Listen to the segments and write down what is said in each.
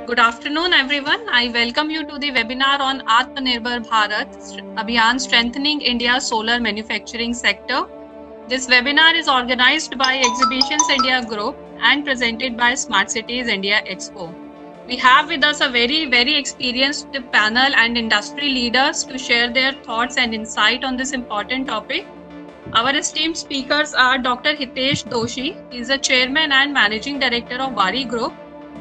Good afternoon, everyone. I welcome you to the webinar on Atmanirbhar Bharat Abhiyan Strengthening India's Solar Manufacturing Sector. This webinar is organized by Exhibitions India Group and presented by Smart Cities India Expo. We have with us a very experienced panel and industry leaders to share their thoughts and insight on this important topic. Our esteemed speakers are Dr. Hitesh Doshi, he is the Chairman and Managing Director of Wari Group.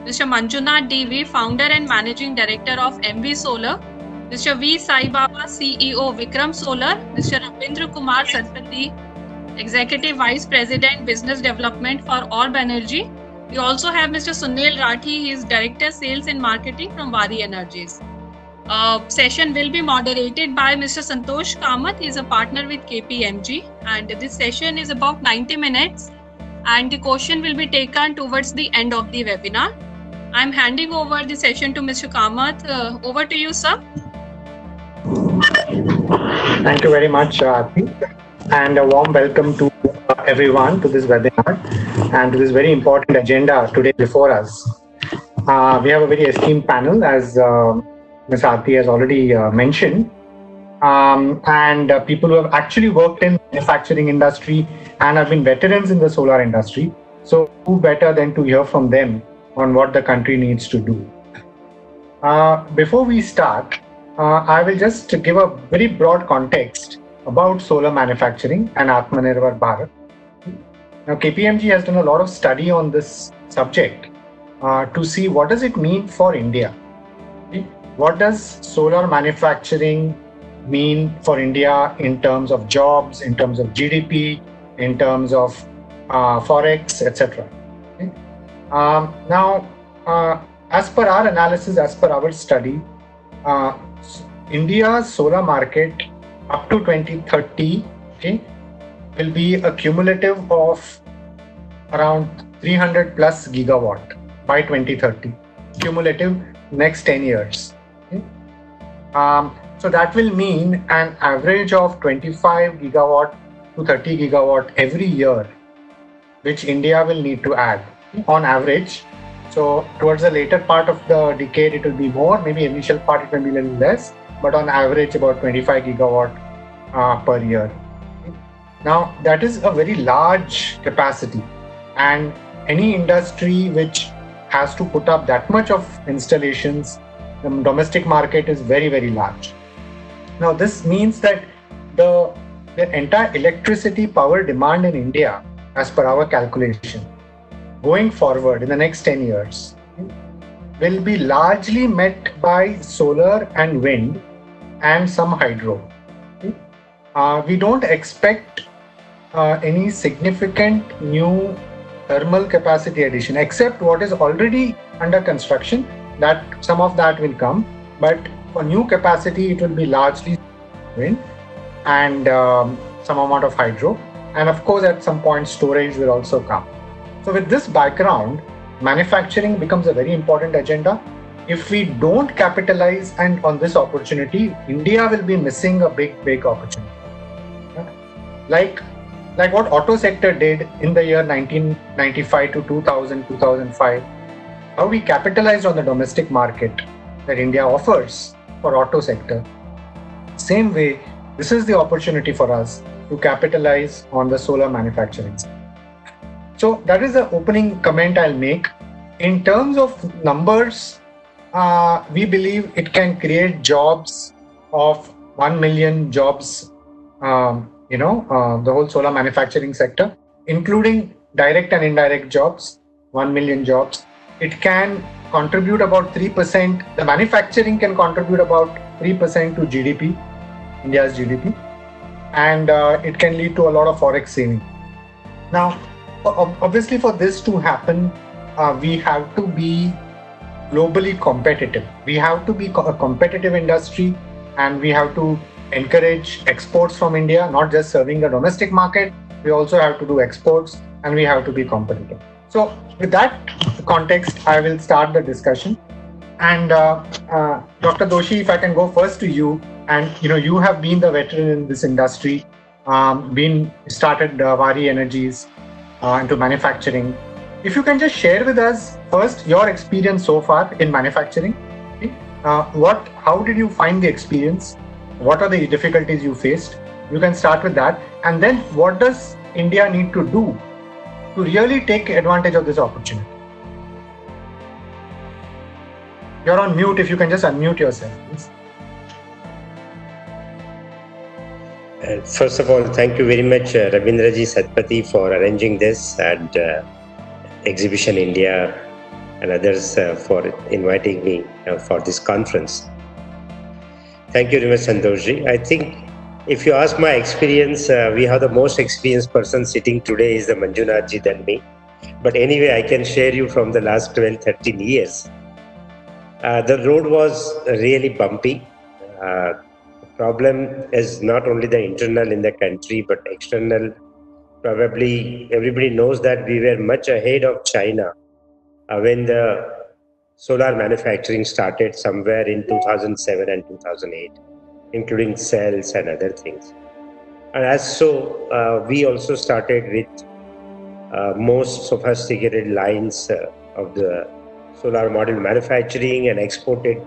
Mr. Manjunath D.V., Founder and Managing Director of MV Solar, Mr. V. Sai Baba, CEO Vikram Solar, Mr. Rabindra Kumar Sarpati, Executive Vice President Business Development for Orb Energy. We also have Mr. Sunil Rathi, he is Director Sales and Marketing from Wari Energies. Session will be moderated by Mr. Santosh Kamath, he is a partner with KPMG, and this session is about 90 minutes and the question will be taken towards the end of the webinar. I'm handing over the session to Mr. Kamath. Over to you, sir. Thank you very much, Aarti, and a warm welcome to everyone to this webinar and to this very important agenda today before us. We have a very esteemed panel, as Ms. Aarti has already mentioned, and people who have actually worked in manufacturing industry and have been veterans in the solar industry. So who better than to hear from them on what the country needs to do. Before we start, I will just give a very broad context about solar manufacturing and Atmanirbhar Bharat. Now, KPMG has done a lot of study on this subject to see what does it mean for India. What does solar manufacturing mean for India in terms of jobs, in terms of GDP, in terms of forex, etc. Now, as per our analysis, as per our study, India's solar market up to 2030 will be a cumulative of around 300 plus gigawatt by 2030, cumulative next 10 years. So that will mean an average of 25 gigawatt to 30 gigawatt every year, which India will need to add on average. So towards the later part of the decade, it will be more, maybe initial part it may be a little less, but on average about 25 gigawatt per year. Now that is a very large capacity, and any industry which has to put up that much of installations, the domestic market is very large. Now this means that the entire electricity power demand in India, as per our calculation, going forward in the next 10 years, will be largely met by solar and wind and some hydro. We don't expect any significant new thermal capacity addition, except what is already under construction, that some of that will come. But for new capacity, it will be largely wind and some amount of hydro. And of course, at some point, storage will also come. So with this background, manufacturing becomes a very important agenda. If we don't capitalize on this opportunity, India will be missing a big opportunity. Like what auto sector did in the year 1995 to 2000, 2005, how we capitalized on the domestic market that India offers for auto sector. Same way, this is the opportunity for us to capitalize on the solar manufacturing. So that is the opening comment I'll make. In terms of numbers, we believe it can create jobs of 1 million jobs, the whole solar manufacturing sector, including direct and indirect jobs, 1 million jobs. It can contribute about 3%, the manufacturing can contribute about 3% to GDP, India's GDP, and it can lead to a lot of forex saving. Now, obviously for this to happen, we have to be globally competitive. We have to be a competitive industry, and we have to encourage exports from India, not just serving the domestic market. We also have to do exports, and we have to be competitive. So with that context, I will start the discussion. And Dr. Doshi, if I can go first to you, and you have been the veteran in this industry, started Wari Energies into manufacturing. If you can just share with us first your experience so far in manufacturing. Okay? How did you find the experience? What are the difficulties you faced? You can start with that. And then what does India need to do to really take advantage of this opportunity? You're on mute. If you can just unmute yourself, please. First of all, thank you very much, Ravindraji Satpathy, for arranging this, and Exhibition India and others for inviting me for this conference. Thank you very much, Santoshji. I think if you ask my experience, we have the most experienced person sitting today is the Manjunathji than me. But anyway, I can share you from the last 12, 13 years. The road was really bumpy. The problem is not only the internal in the country, but external. Probably everybody knows that we were much ahead of China when the solar manufacturing started somewhere in 2007 and 2008, including cells and other things. And as so, we also started with most sophisticated lines of the solar module manufacturing and exported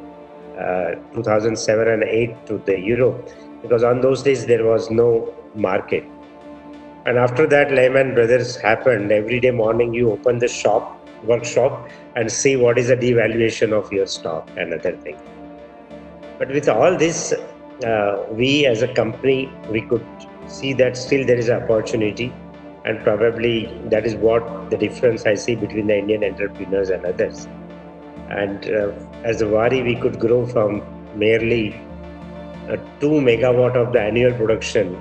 2007 and 8 to the Europe, because on those days there was no market. And after that, Lehman Brothers happened. Every day morning you open the workshop and see what is the devaluation of your stock and other things. But with all this, we as a company, we could see that still there is an opportunity, and probably that is what the difference I see between the Indian entrepreneurs and others. And as a Waaree, we could grow from merely 2 megawatt of the annual production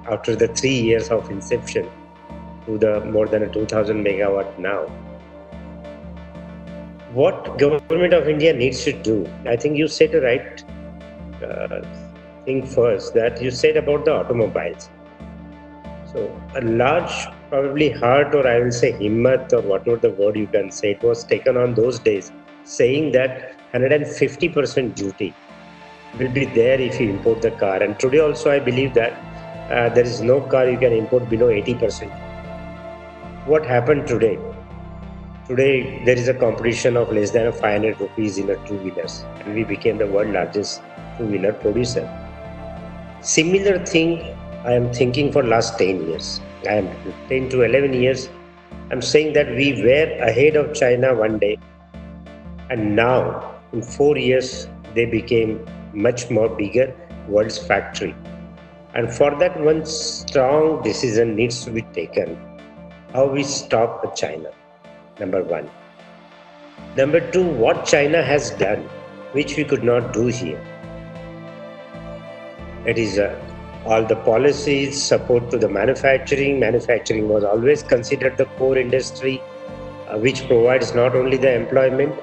after the 3 years of inception to the more than a 2000 megawatt now. What government of India needs to do? I think you said the right thing first, that you said about the automobiles. So a large, probably heart, or I will say himmat, or whatever the word you can say, it was taken on those days, saying that 150% duty will be there if you import the car. And today also I believe that there is no car you can import below 80%. What happened today? Today there is a competition of less than 500 rupees in a two-wheelers, and we became the world largest two-wheeler producer. Similar thing I am thinking for last 10 years. I am 10 to 11 years. I'm saying that we were ahead of China one day, and now in 4 years they became much more bigger world's factory. And for that, one strong decision needs to be taken. How we stop China, number one. Number two, what China has done, which we could not do here. It is all the policies, support to the manufacturing. Manufacturing was always considered the core industry, which provides not only the employment,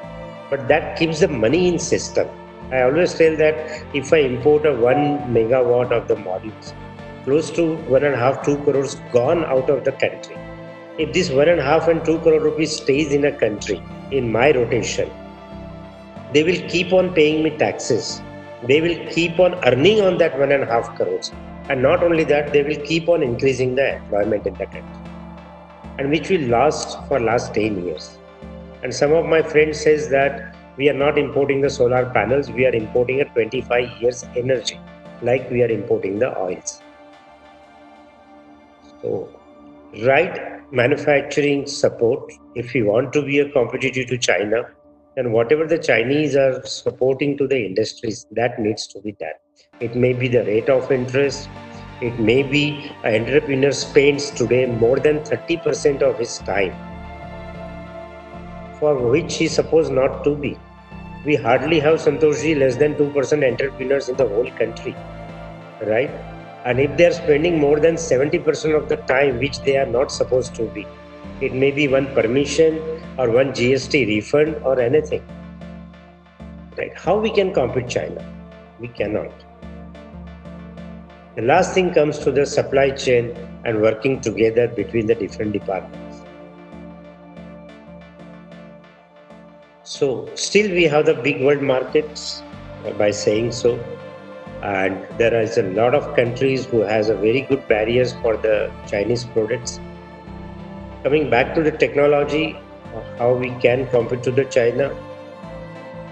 but that keeps the money in system. I always tell that if I import a 1 megawatt of the modules, close to 1.5-2 crores gone out of the country. If this 1.5 and 2 crore rupees stays in a country, in my rotation, they will keep on paying me taxes. They will keep on earning on that 1.5 crores. And not only that, they will keep on increasing the employment in the country, and which will last for last 10 years. And some of my friends says that we are not importing the solar panels, we are importing a 25 years energy, like we are importing the oils. So, right manufacturing support, if we want to be a competitor to China, then whatever the Chinese are supporting to the industries, that needs to be done. It may be the rate of interest, it may be an entrepreneur spends today more than 30% of his time, for which he is supposed not to be. We hardly have, Santoshji, less than 2% entrepreneurs in the whole country, right? And if they are spending more than 70% of the time, which they are not supposed to be, it may be one permission or one GST refund or anything, right? How we can compete China? We cannot. The last thing comes to the supply chain and working together between the different departments. So still we have the big world markets by saying so, and there is a lot of countries who has a very good barriers for the Chinese products. Coming back to the technology, how we can compete to the China,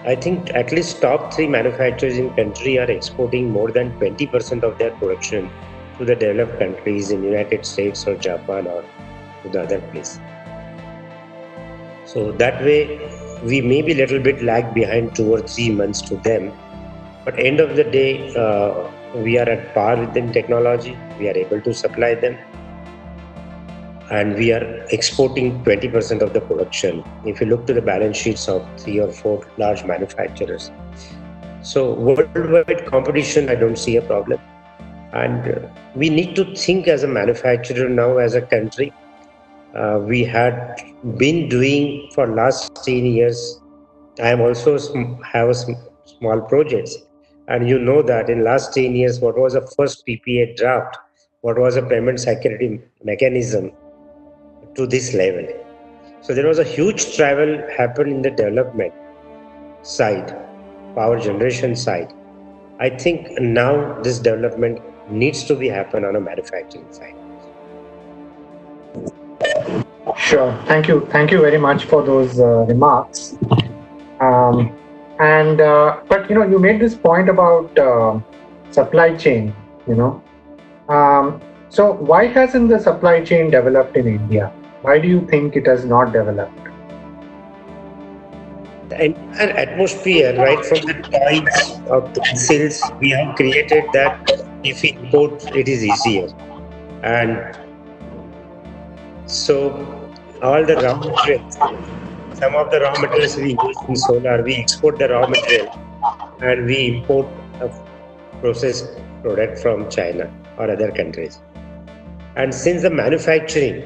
I think at least top 3 manufacturers in country are exporting more than 20% of their production to the developed countries in United States or Japan or to the other place. So that way, we may be a little bit lag behind 2 or 3 months to them, but end of the day, we are at par with them technology. We are able to supply them, and we are exporting 20% of the production. If you look to the balance sheets of 3 or 4 large manufacturers, so worldwide competition, I don't see a problem. And we need to think as a manufacturer now, as a country. We had been doing for last 10 years. I am also have a small projects, and you know that in last 10 years, what was the first PPA draft? What was a payment security mechanism to this level? So there was a huge travel happen in the development side, power generation side. I think now this development needs to be happen on a manufacturing side. Sure. Thank you very much for those remarks. But you made this point about supply chain. So why hasn't the supply chain developed in India? Why do you think it has not developed? The entire atmosphere, right from the toys or pencils, we have created that if we import, it is easier. And so all the raw materials, some of the raw materials we use in solar, we export the raw material and we import a processed product from China or other countries. And since the manufacturing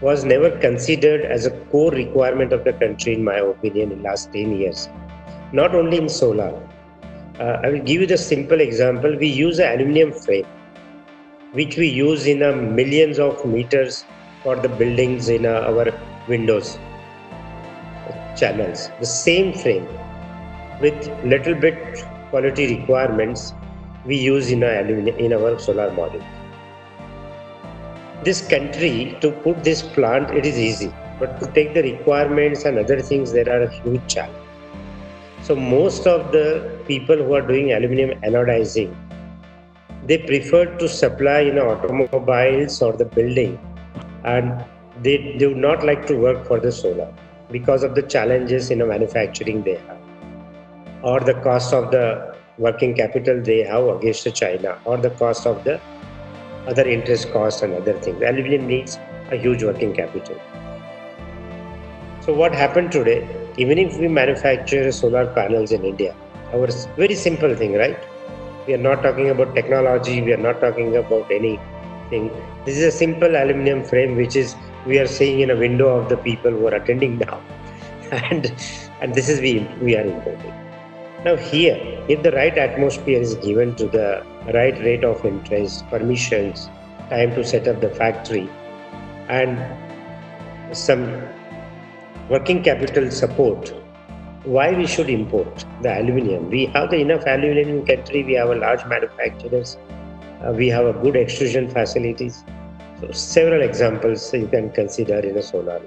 was never considered as a core requirement of the country, in my opinion, in last 10 years, not only in solar. I will give you the simple example. We use an aluminum frame, which we use in millions of meters for the buildings in our windows channels. The same frame with little bit quality requirements we use in our solar module. This country, to put this plant, it is easy, but to take the requirements and other things, there are a huge challenge. So most of the people who are doing aluminum anodizing, they prefer to supply in automobiles or the building, and they would not like to work for the solar because of the challenges in manufacturing they have, or the cost of the working capital they have against China, or the cost of the other interest costs and other things. Aluminum needs a huge working capital. So what happened today, even if we manufacture solar panels in India, our very simple thing, right? We are not talking about technology, we are not talking about anything. This is a simple aluminum frame which is we are seeing in a window of the people who are attending now. and this is we are importing. Now here, if the right atmosphere is given to the right rate of interest, permissions, time to set up the factory, and some working capital support, why we should import the aluminum? We have enough aluminum in country, we have a large manufacturers, we have a good extrusion facilities. So several examples you can consider in a solar.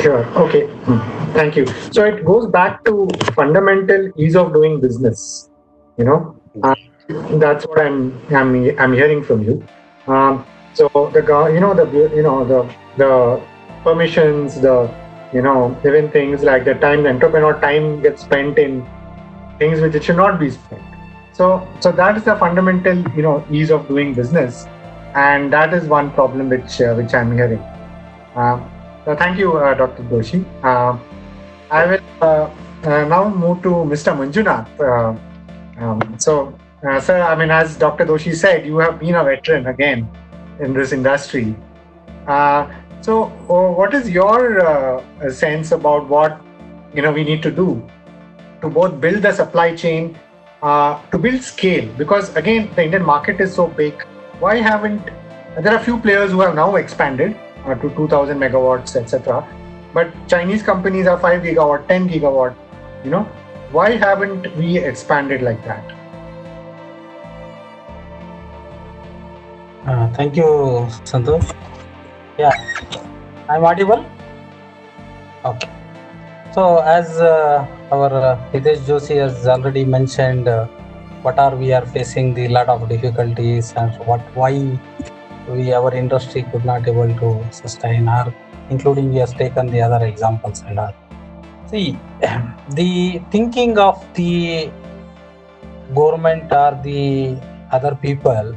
Sure. Okay. Thank you. So it goes back to fundamental ease of doing business. That's what I'm hearing from you. So the permissions, even things like the time, the entrepreneur time gets spent in things which it should not be spent. So that is the fundamental ease of doing business, and that is one problem which I'm hearing. So thank you, Dr. Doshi. I will now move to Mr. Manjunath. Sir, as Dr. Doshi said, you have been a veteran again in this industry. So what is your sense about what we need to do to both build the supply chain, to build scale? Because again, the Indian market is so big. Why haven't there are a few players who have now expanded to 2,000 megawatts, etc. But Chinese companies are 5 gigawatt, 10 gigawatt. Why haven't we expanded like that? Thank you, Santosh. Yeah, I'm audible. Okay. So, as our Hitesh Joshi has already mentioned, what are we are facing the lot of difficulties and why our industry could not able to sustain, or including he has taken the other examples and all. See, the thinking of the government or the other people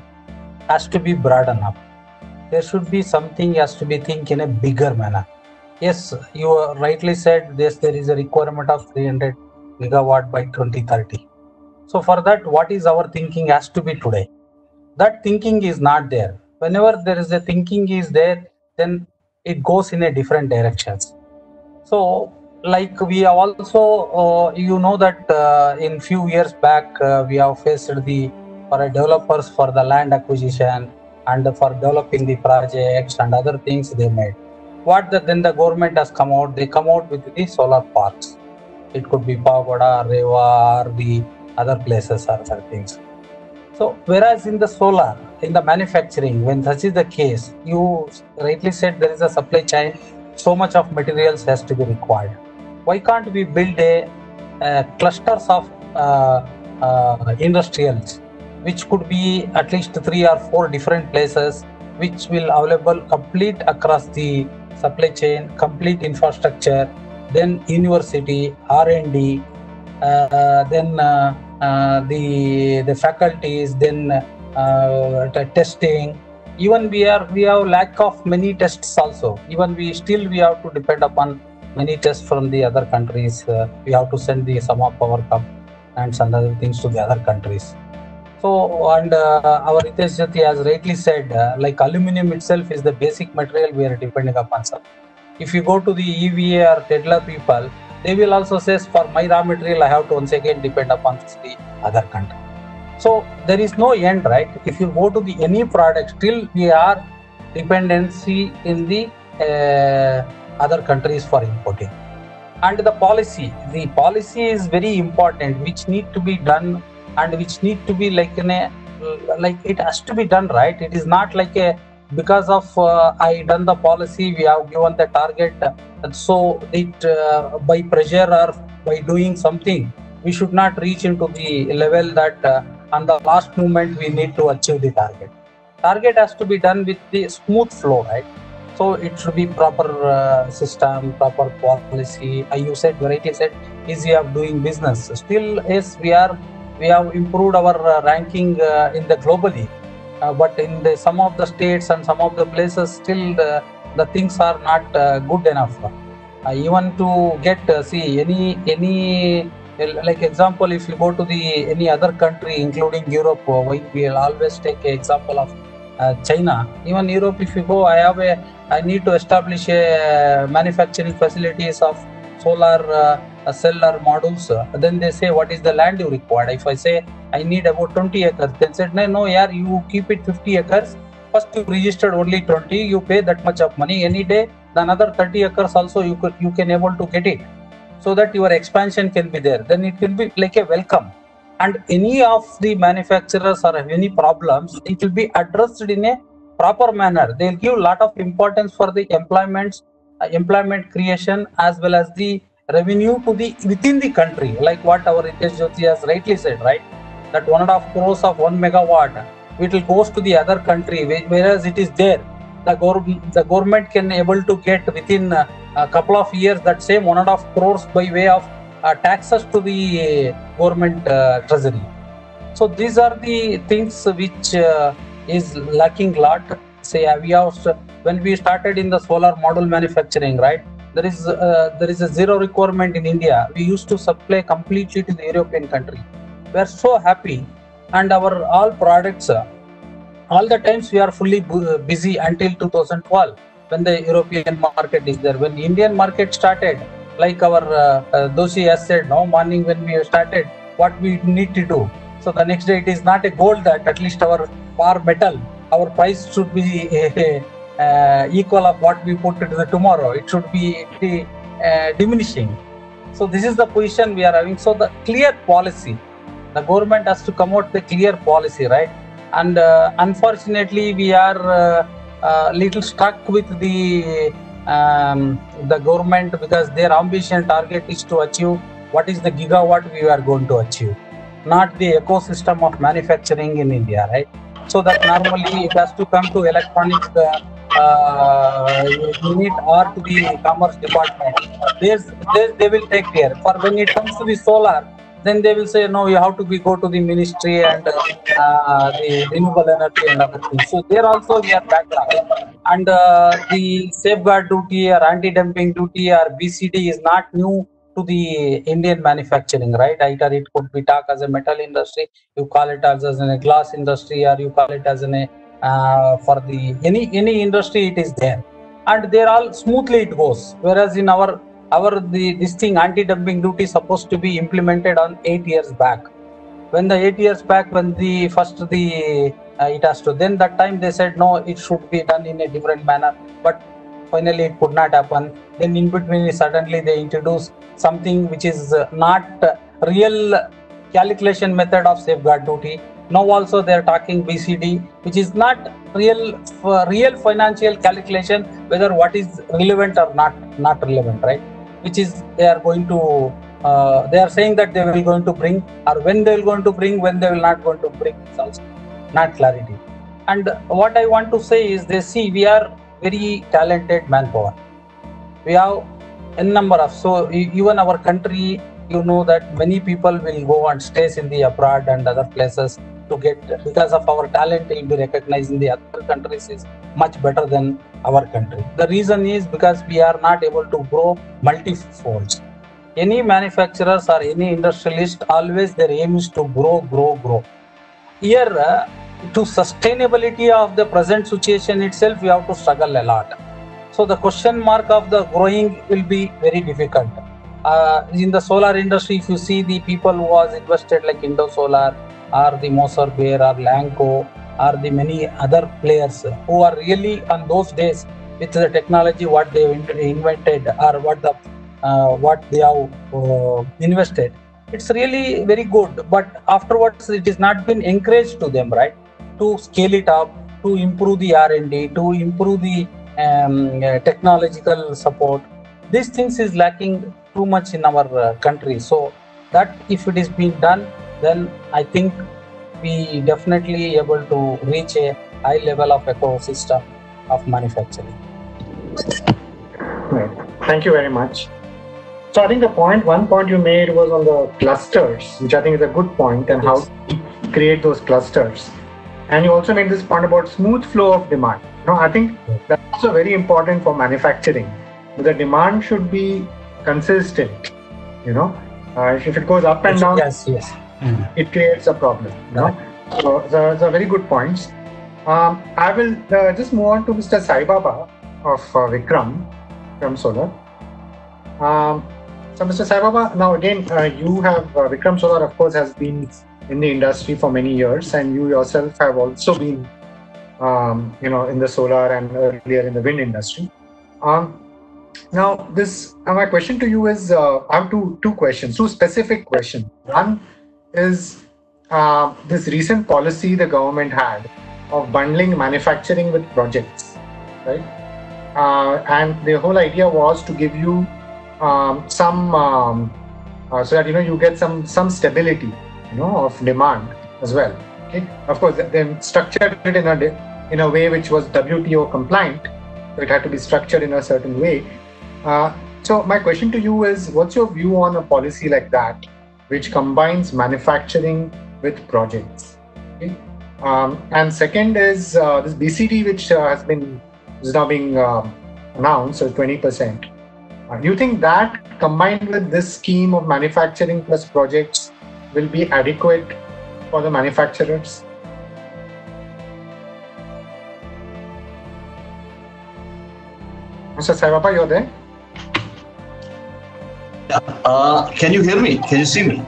has to be broad enough. There should be something has to be think in a bigger manner. Yes, you rightly said this. There is a requirement of 300 gigawatt by 2030. So for that, what is our thinking has to be today? That thinking is not there. Whenever there is a thinking is there, then it goes in a different directions. So like we have also, you know that in few years back, we have faced the for developers for the land acquisition and for developing the projects and other things they made. Then the government has come out, they come out with the solar parks. It could be Pagoda, Reva, or the other places or other things. So whereas in the solar, in the manufacturing, when such is the case, you rightly said there is a supply chain, so much of materials has to be required. Why can't we build a clusters of industrials, which could be at least 3 or 4 different places, which will available complete across the supply chain, complete infrastructure, then university, R&D, then the faculties, then testing. Even we have lack of many tests also. Even we have to depend upon many tests from the other countries. We have to send some of our components and other things to the other countries. So, and our Hitesh Joshi has rightly said, like aluminum itself is the basic material we are depending upon, sir. If you go to the EVA or Tesla people, they will also say, for my raw material, I have to once again depend upon the other country. So there is no end, right? If you go to the any product, still we are dependency in the other countries for importing. And the policy is very important, which need to be done and which need to be like it has to be done, right? It is not like because of I done the policy, we have given the target, and so it by pressure or by doing something, we should not reach into the level that on the last moment we need to achieve the target. Target has to be done with the smooth flow, right? So it should be proper system, proper policy. You said, rightly said, easy of doing business. Still, yes, we have improved our ranking in the globally, but in some of the states and some of the places, still the things are not good enough. Even to get see any like example, if you go to the any other country, including Europe, we will always take an example of China. Even Europe, if you go, I need to establish a manufacturing facilities of solar cell or modules. Then they say, what is the land you require? If I say I need about 20 acres, they said, no, yeah, you keep it 50 acres. First you registered only 20, you pay that much of money. Any day, the another 30 acres also you can able to get it, so that your expansion can be there. Then it will be like a welcome. And any of the manufacturers or any problems, it will be addressed in a proper manner. They'll give a lot of importance for the employment creation as well as the revenue to the within the country, like what our Hitesh Joshi has rightly said, right? That 1.5 crores of 1 megawatt, it will goes to the other country, whereas it is there. The government can able to get within a couple of years that same 1.5 crores by way of taxes to the government treasury. So these are the things which is lacking lot. Say when we started in the solar module manufacturing, right? There is a zero requirement in India. We used to supply completely to the European country. We are so happy, and our all products, all the times we are fully busy until 2012 when the European market is there. When the Indian market started, like our Doshi has said, no morning when we started, what we need to do. So the next day it is not a goal that at least our bar metal, our price should be equal of what we put into the tomorrow. It should be diminishing. So this is the position we are having. So the clear policy, the government has to come out with a clear policy, right? And unfortunately, we are little stuck with the government, because their ambition target is to achieve what is the gigawatt we are going to achieve, not the ecosystem of manufacturing in India, right? So that normally it has to come to electronics unit or to the commerce department. They will take care. For when it comes to the solar, then they will say, no, you have to go to the ministry and the renewable energy and other things. So there also we are backlogged. And the safeguard duty or anti-dumping duty or BCD is not new to the Indian manufacturing, right? Either it could be talk as a metal industry, you call it as a glass industry, or you call it as an for the any industry, it is there, and they're all smoothly it goes. Whereas in this thing, anti-dumping duty is supposed to be implemented on 8 years back. When the 8 years back, when the first it has to, then that time they said no, it should be done in a different manner, but finally it could not happen. Then in between suddenly they introduced something which is not real calculation method of safeguard duty. Now also they are talking BCD, which is not real financial calculation whether what is relevant or not relevant, right? Which is they are going to they are saying that they will going to bring, or when they will going to bring, when they will not going to bring, it's also not clarity. And what I want to say is, they see we are very talented manpower. We have a number of, so even our country, you know that many people will go and stays in the abroad and other places to get, because of our talent will be recognized in the other countries is much better than our country. The reason is because we are not able to grow multifold. Any manufacturers or any industrialist, always their aim is to grow. Here, to sustainability of the present situation itself, we have to struggle a lot. So the question mark of the growing will be very difficult. In the solar industry, if you see the people who was invested like Indosolar or the Moser Bear or Lanco or the many other players who are really on those days with the technology what they invented or what they have invested, it's really very good. But afterwards, it is not been encouraged to them, right? To scale it up, to improve the R&D, to improve the technological support. These things is lacking too much in our country. So that if it is being done, then I think we definitely able to reach a high level of ecosystem of manufacturing. Right. Thank you very much. So I think one point you made was on the clusters, which I think is a good point, and Yes. how to create those clusters. And you also made this point about smooth flow of demand. I think that's also very important for manufacturing. The demand should be consistent. If it goes up and down, Yes. it creates a problem. So those are very good points. I will just move on to Mr. Sai Baba of Vikram Solar. So Mr. Sai Baba, now again, you have Vikram Solar, of course, has been in the industry for many years, and you yourself have also been, in the solar and earlier in the wind industry. Now, my question to you is, I have two specific questions. One is this recent policy the government had of bundling manufacturing with projects, right? And the whole idea was to give you some so that you get some stability, of demand as well. Okay, of course, they structured it in a way which was WTO compliant, so it had to be structured in a certain way. So my question to you is, what's your view on a policy like that, which combines manufacturing with projects? Okay? And second is this BCD, which is now being announced, so 20%. Do you think that combined with this scheme of manufacturing plus projects will be adequate for the manufacturers? Mr. Sai Baba, you're there? Can you hear me? Can you see me?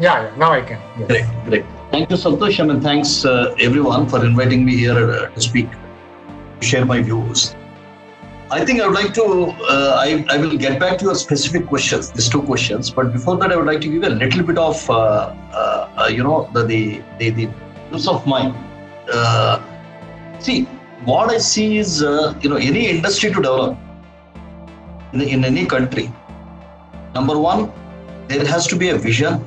Yeah, now I can. Yes. Great. Thank you, Santosh, and thanks everyone for inviting me here to speak, to share my views. I think I would like to, I will get back to your specific questions, these two questions, but before that I would like to give a little bit of, the use of mind see, what I see is, any industry to develop in any country, number one, there has to be a vision.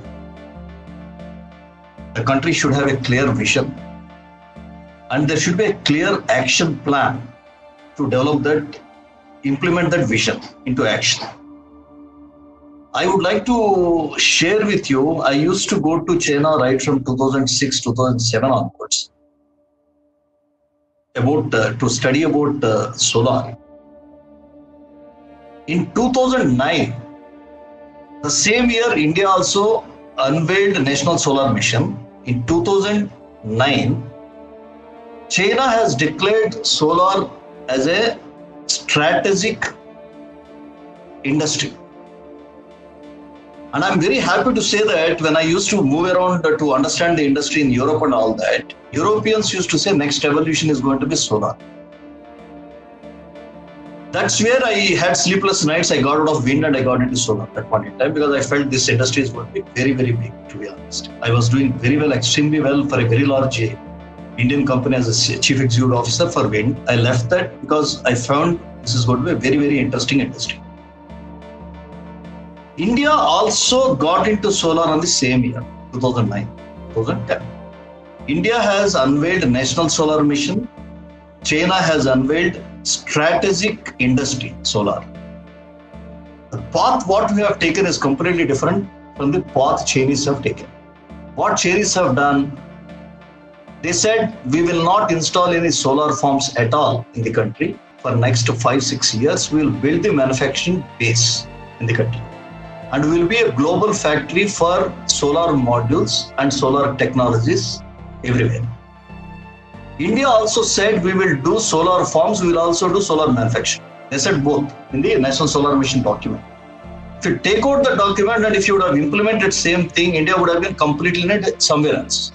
The country should have a clear vision, and there should be a clear action plan to develop that, implement that vision into action. I would like to share with you, I used to go to China right from 2006, 2007 onwards to study about solar. In 2009, the same year, India also unveiled National Solar Mission. In 2009, China has declared solar as a strategic industry. And I'm very happy to say that when I used to move around to understand the industry in Europe and all that, Europeans used to say next evolution is going to be solar. That's where I had sleepless nights. I got out of wind and I got into solar at that point in time because I felt this industry is going to be very, very big, to be honest. I was doing very well, extremely well for a very large Indian company as a chief executive officer for wind. I left that because I found this is going to be a very, very interesting industry. India also got into solar on the same year, 2009, 2010. India has unveiled National Solar Mission. China has unveiled strategic industry, solar. The path what we have taken is completely different from the path Chinese have taken. What Chinese have done, they said we will not install any solar farms at all in the country for next 5-6 years. We will build the manufacturing base in the country. And we will be a global factory for solar modules and solar technologies everywhere. India also said we will do solar farms, we will also do solar manufacturing. They said both in the National Solar Mission document. If you take out the document and if you would have implemented same thing, India would have been completely in somewhere else.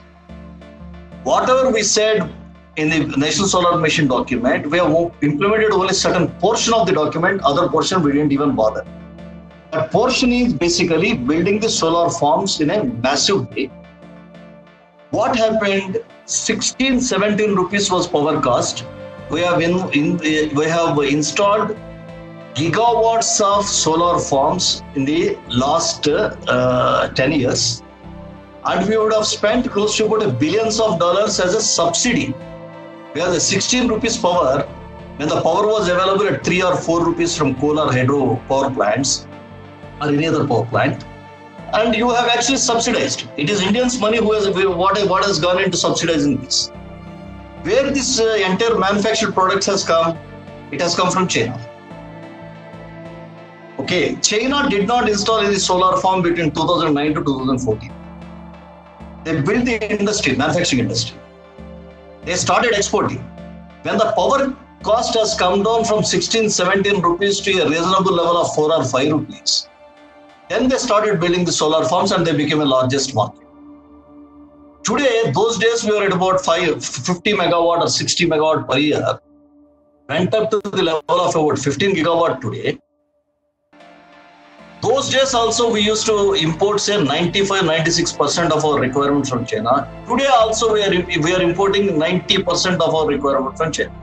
Whatever we said in the National Solar Mission document, we have implemented only certain portion of the document, other portion we didn't even bother. That portion is basically building the solar farms in a massive way. What happened? 16-17 rupees was power cost. We have installed gigawatts of solar farms in the last 10 years, and we would have spent close to about billions of dollars as a subsidy. We have the 16 rupees power when the power was available at 3 or 4 rupees from coal or hydro power plants or any other power plant, and you have actually subsidized. It is Indians' money who has what has gone into subsidizing this. Where this entire manufactured products has come, it has come from China. Okay, China did not install any solar farm between 2009 to 2014. They built the industry, manufacturing industry. They started exporting. When the power cost has come down from 16-17 rupees to a reasonable level of 4 or 5 rupees, then they started building the solar farms and they became the largest market. Today, those days we were at about 50 megawatt or 60 megawatt per year, went up to the level of about 15 gigawatt today. Those days also we used to import say 95-96% of our requirement from China. Today also we are importing 90% of our requirement from China.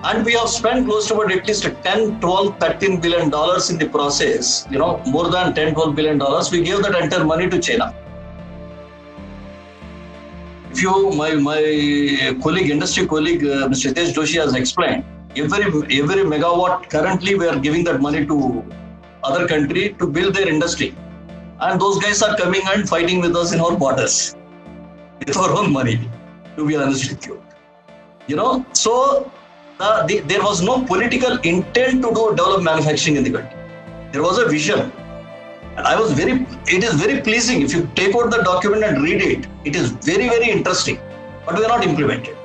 And we have spent close to about at least $10, $12, $13 billion in the process, more than $10, $12 billion. We gave that entire money to China. If my colleague, industry colleague, Mr. Hitesh Joshi has explained, every megawatt currently we are giving that money to other country to build their industry. And those guys are coming and fighting with us in our borders with our own money, to be honest with you. So there was no political intent to develop manufacturing in the country. There was a vision. And it is very pleasing. If you take out the document and read it, it is very, very interesting. But we are not implemented.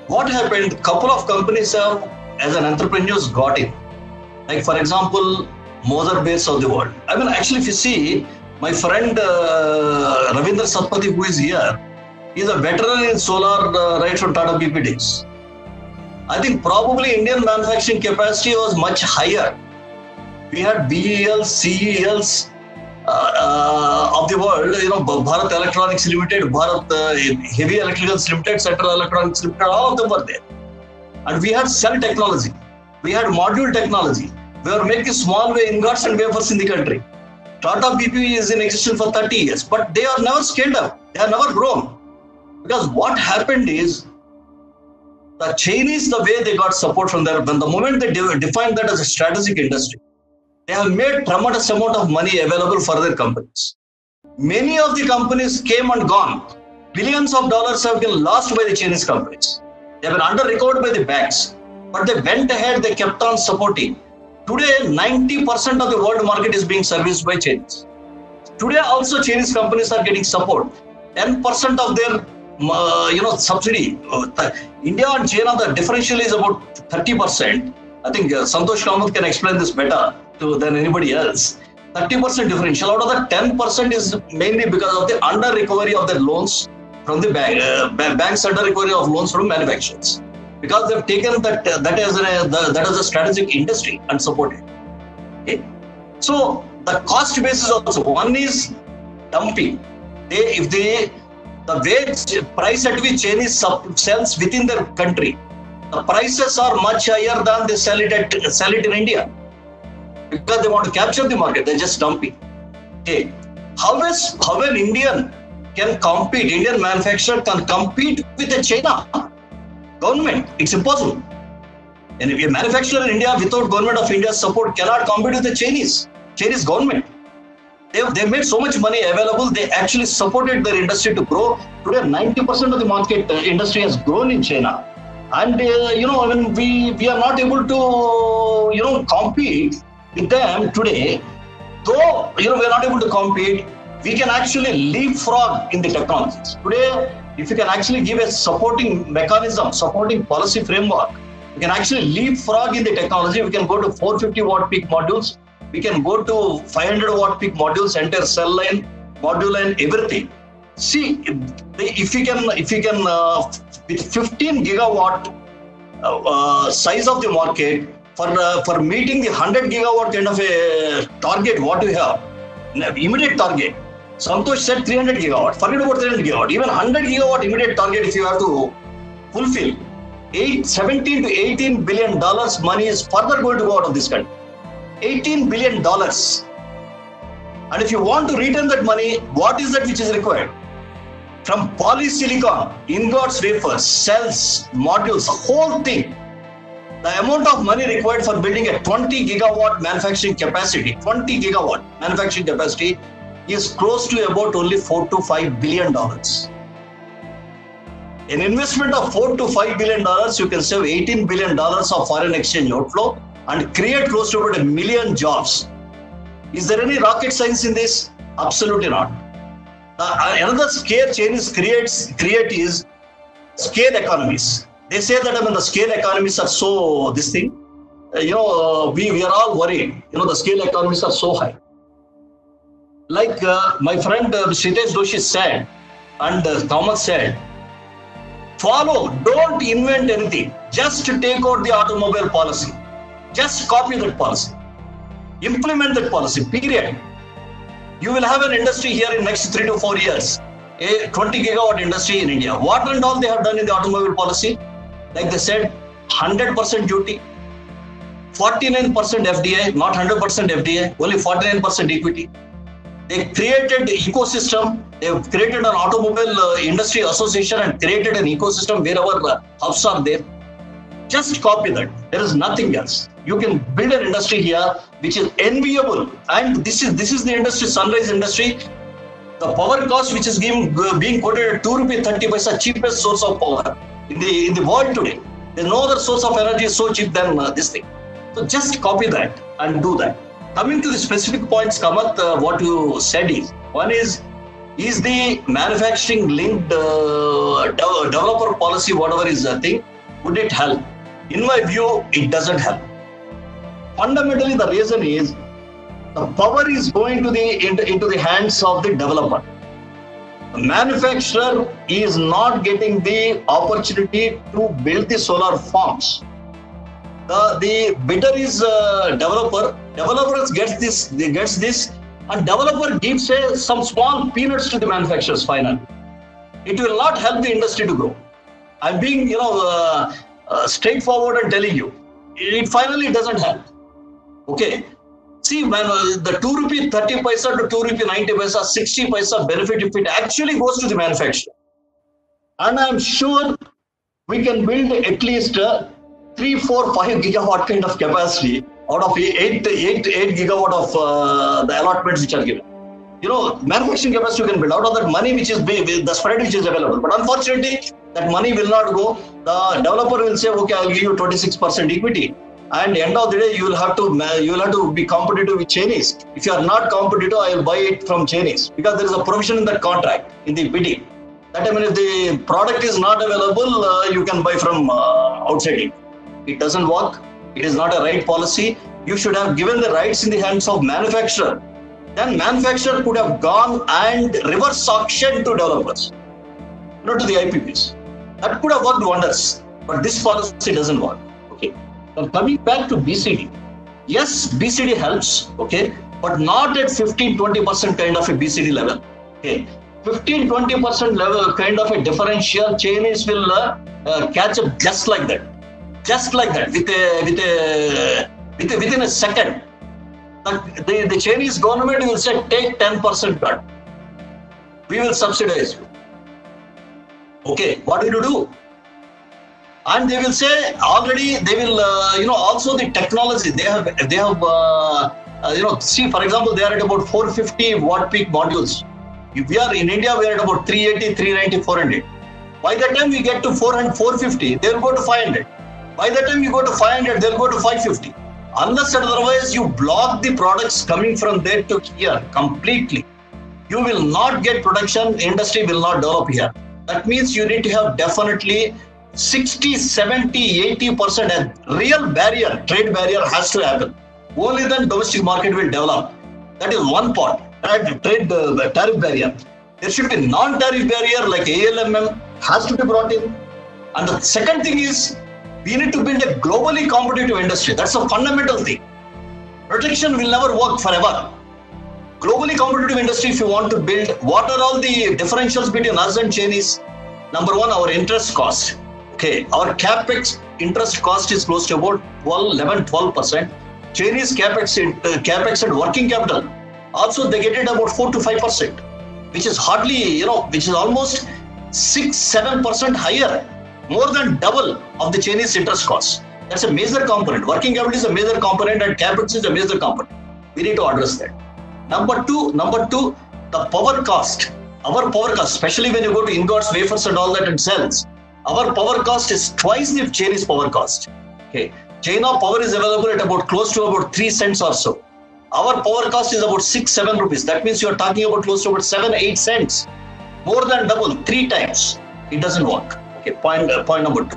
What happened? A couple of companies have, as an entrepreneurs, got in. Like, for example, Motherbase of the world. I mean, actually, if you see, my friend Ravindra Satpathy, who is here, is a veteran in solar right from Tata BP days. I think probably Indian manufacturing capacity was much higher. We had BELs, CELs, of the world, Bharat Electronics Limited, Bharat Heavy Electricals Limited, Central Electronics Limited, all of them were there. And we had cell technology, we had module technology, we were making small ingots and wafers in the country. Tata BP is in existence for 30 years, but they are never scaled up, they are never grown. Because what happened is, the Chinese, the way they got support from there, when the moment they defined that as a strategic industry, they have made tremendous amount of money available for their companies. Many of the companies came and gone. Billions of dollars have been lost by the Chinese companies. They have been under-recovered by the banks. But they went ahead, they kept on supporting. Today, 90% of the world market is being serviced by Chinese. Today also Chinese companies are getting support. 10% of their subsidy. India and China, the differential is about 30%. I think Santosh Kamath can explain this better than anybody else. 30% differential. Out of that, 10% is mainly because of the under recovery of their loans from the banks, under recovery of loans from manufacturers, because they've taken that as a strategic industry and supported. Okay? So the cost basis also, one is dumping. The price at which Chinese sells within their country, the prices are much higher than they sell it in India, because they want to capture the market. They're just dumping. Okay. How an Indian can compete? Indian manufacturer can compete with a China government? It's impossible. And a manufacturer in India without government of India's support cannot compete with the Chinese government. They made so much money available. They actually supported their industry to grow. Today, 90% of the market industry has grown in China. And, when we are not able to, compete with them today, though, we are not able to compete, we can actually leapfrog in the technologies. Today, if you can actually give a supporting mechanism, supporting policy framework, we can actually leapfrog in the technology. We can go to 450 watt peak modules. We can go to 500 watt peak modules, entire cell line, module line, everything. See, if you can, with 15 gigawatt size of the market, for meeting the 100 gigawatt kind of a target, what do you have? Immediate target. Santosh said 300 gigawatt. Forget about 300 gigawatt. Even 100 gigawatt immediate target, if you have to fulfill, 17 to 18 billion dollars money is further going to go out of this country. 18 billion dollars. And if you want to return that money, what is that which is required? From polysilicon, ingots, wafers, cells, modules, the whole thing. The amount of money required for building a 20 gigawatt manufacturing capacity, is close to about only $4 to $5 billion. An investment of $4 to $5 billion, you can save $18 billion of foreign exchange outflow and create close to about 1 million jobs. Is there any rocket science in this? Absolutely not. Another scare Chinese create is scale economies. They say that the scale economies are so we are all worried. The scale economies are so high. Like my friend Shitesh Doshi said, and Thomas said, don't invent anything. Just take out the automobile policy. Just copy that policy. Implement that policy, period. You will have an industry here in next 3 to 4 years, a 20 gigawatt industry in India. What and all they have done in the automobile policy? Like they said, 100% duty, 49% FDI, not 100% FDI, only 49% equity. They created the ecosystem. They have created an automobile industry association and created an ecosystem wherever hubs are there. Just copy that. There is nothing else. You can build an industry here which is enviable, and this is the industry, sunrise industry. The power cost which is being quoted at ₹2.30, cheapest source of power in the world today. There's no other source of energy so cheap than this thing. So just copy that and do that. Coming to the specific points, Kamath, what you said is, one is the manufacturing linked developer policy, whatever is the thing, would it help? In my view, it doesn't help. Fundamentally, the reason is the power is going to into the hands of the developer. The manufacturer is not getting the opportunity to build the solar farms. The bidder is developer. Developers gets this and developer gives some small peanuts to the manufacturers finally, it will not help the industry to grow. I'm being, straightforward and telling you, it finally doesn't help. Okay. See, when the 2 rupee 30 paisa to 2 rupee 90 paisa, 60 paisa benefit, if it actually goes to the manufacturer, and I'm sure we can build at least 3, 4, 5 gigawatt kind of capacity out of 8 gigawatt of the allotments which are given. Manufacturing capacity you can build out of that money which is the spread which is available. But unfortunately, that money will not go. The developer will say, okay, I'll give you 26% equity. And end of the day, you will have to be competitive with Chinese. If you are not competitive, I will buy it from Chinese, because there is a provision in that contract in the bidding. That I mean, if the product is not available, you can buy from outside. It doesn't work. It is not a right policy. You should have given the rights in the hands of manufacturer. Then manufacturer could have gone and reverse auction to developers, not to the IPPs. That could have worked wonders. But this policy doesn't work. Okay. Now coming back to BCD, yes, BCD helps. Okay, but not at 15-20% kind of a BCD level. Okay, 15-20% level kind of a differential, Chinese will catch up just like that, within a second. The Chinese government will say, take 10% cut. We will subsidize you. Okay, what will you do? And they will say already they will, also the technology they have, see, for example, they are at about 450 watt peak modules. If we are in India, we are at about 380, 390, 400. By the time we get to 400, 450, they will go to 500. By the time you go to 500, they will go to 550. Unless otherwise you block the products coming from there to here completely, you will not get production, industry will not develop here. That means you need to have definitely 60, 70, 80% a real barrier, trade barrier has to happen. Only then domestic market will develop. That is one part, trade tariff barrier. There should be non-tariff barrier like ALMM has to be brought in. And the second thing is, we need to build a globally competitive industry. That's a fundamental thing. Protection will never work forever. Globally competitive industry, if you want to build, what are all the differentials between us and Chinese? Number one, our interest cost. Okay, our capex interest cost is close to about 12%. Chinese capex and working capital, also they get it about 4 to 5%, which is hardly, which is almost 6-7% higher. More than double of the Chinese interest costs. That's a major component. Working capital is a major component and capex is a major component. We need to address that. Number two, the power cost. Our power cost, especially when you go to ingots, wafers and all that and cells, our power cost is twice the Chinese power cost. Okay, China power is available at about close to about 3 cents or so. Our power cost is about 6-7 rupees. That means you are talking about close to about 7-8 cents. More than double, 3 times. It doesn't work. Okay, point number 2.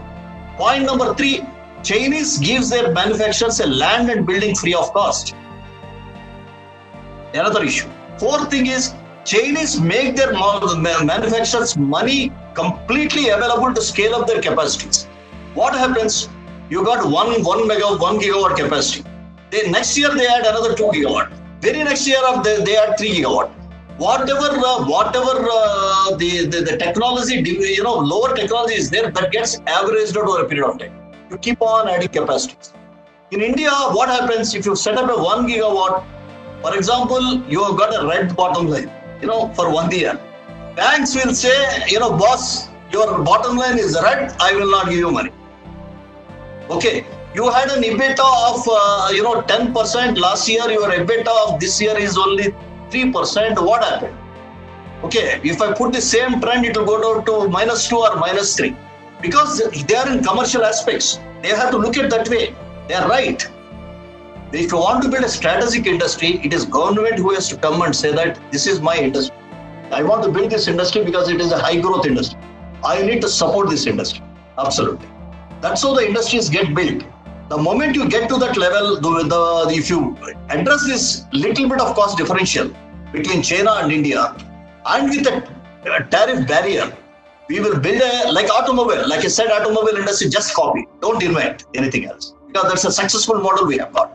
Point number 3, Chinese gives their manufacturers a land and building free of cost. Another issue. Fourth thing is, Chinese make their manufacturers money completely available to scale up their capacities. What happens? You got 1 gigawatt capacity. Next year they add another 2 gigawatt. Very next year they add 3 gigawatt. Whatever the technology, lower technology is there, that gets averaged out over a period of time. You keep on adding capacities. In India, what happens if you set up a 1 gigawatt? For example, you have got a red bottom line, for 1 year. Banks will say, boss, your bottom line is red, I will not give you money. Okay, you had an EBITDA of 10% last year. Your EBITDA of this year is only 3%. What happened? Okay, if I put the same trend, it will go down to -2 or -3, because they are in commercial aspects. They have to look at that way. They are right. If you want to build a strategic industry, it is government who has to come and say that this is my industry. I want to build this industry because it is a high growth industry. I need to support this industry. Absolutely. That's how the industries get built. The moment you get to that level, if you address this little bit of cost differential between China and India, and with a tariff barrier, we will build like automobile. Like I said, automobile industry, just copy. Don't invent anything else. Because that's a successful model we have got.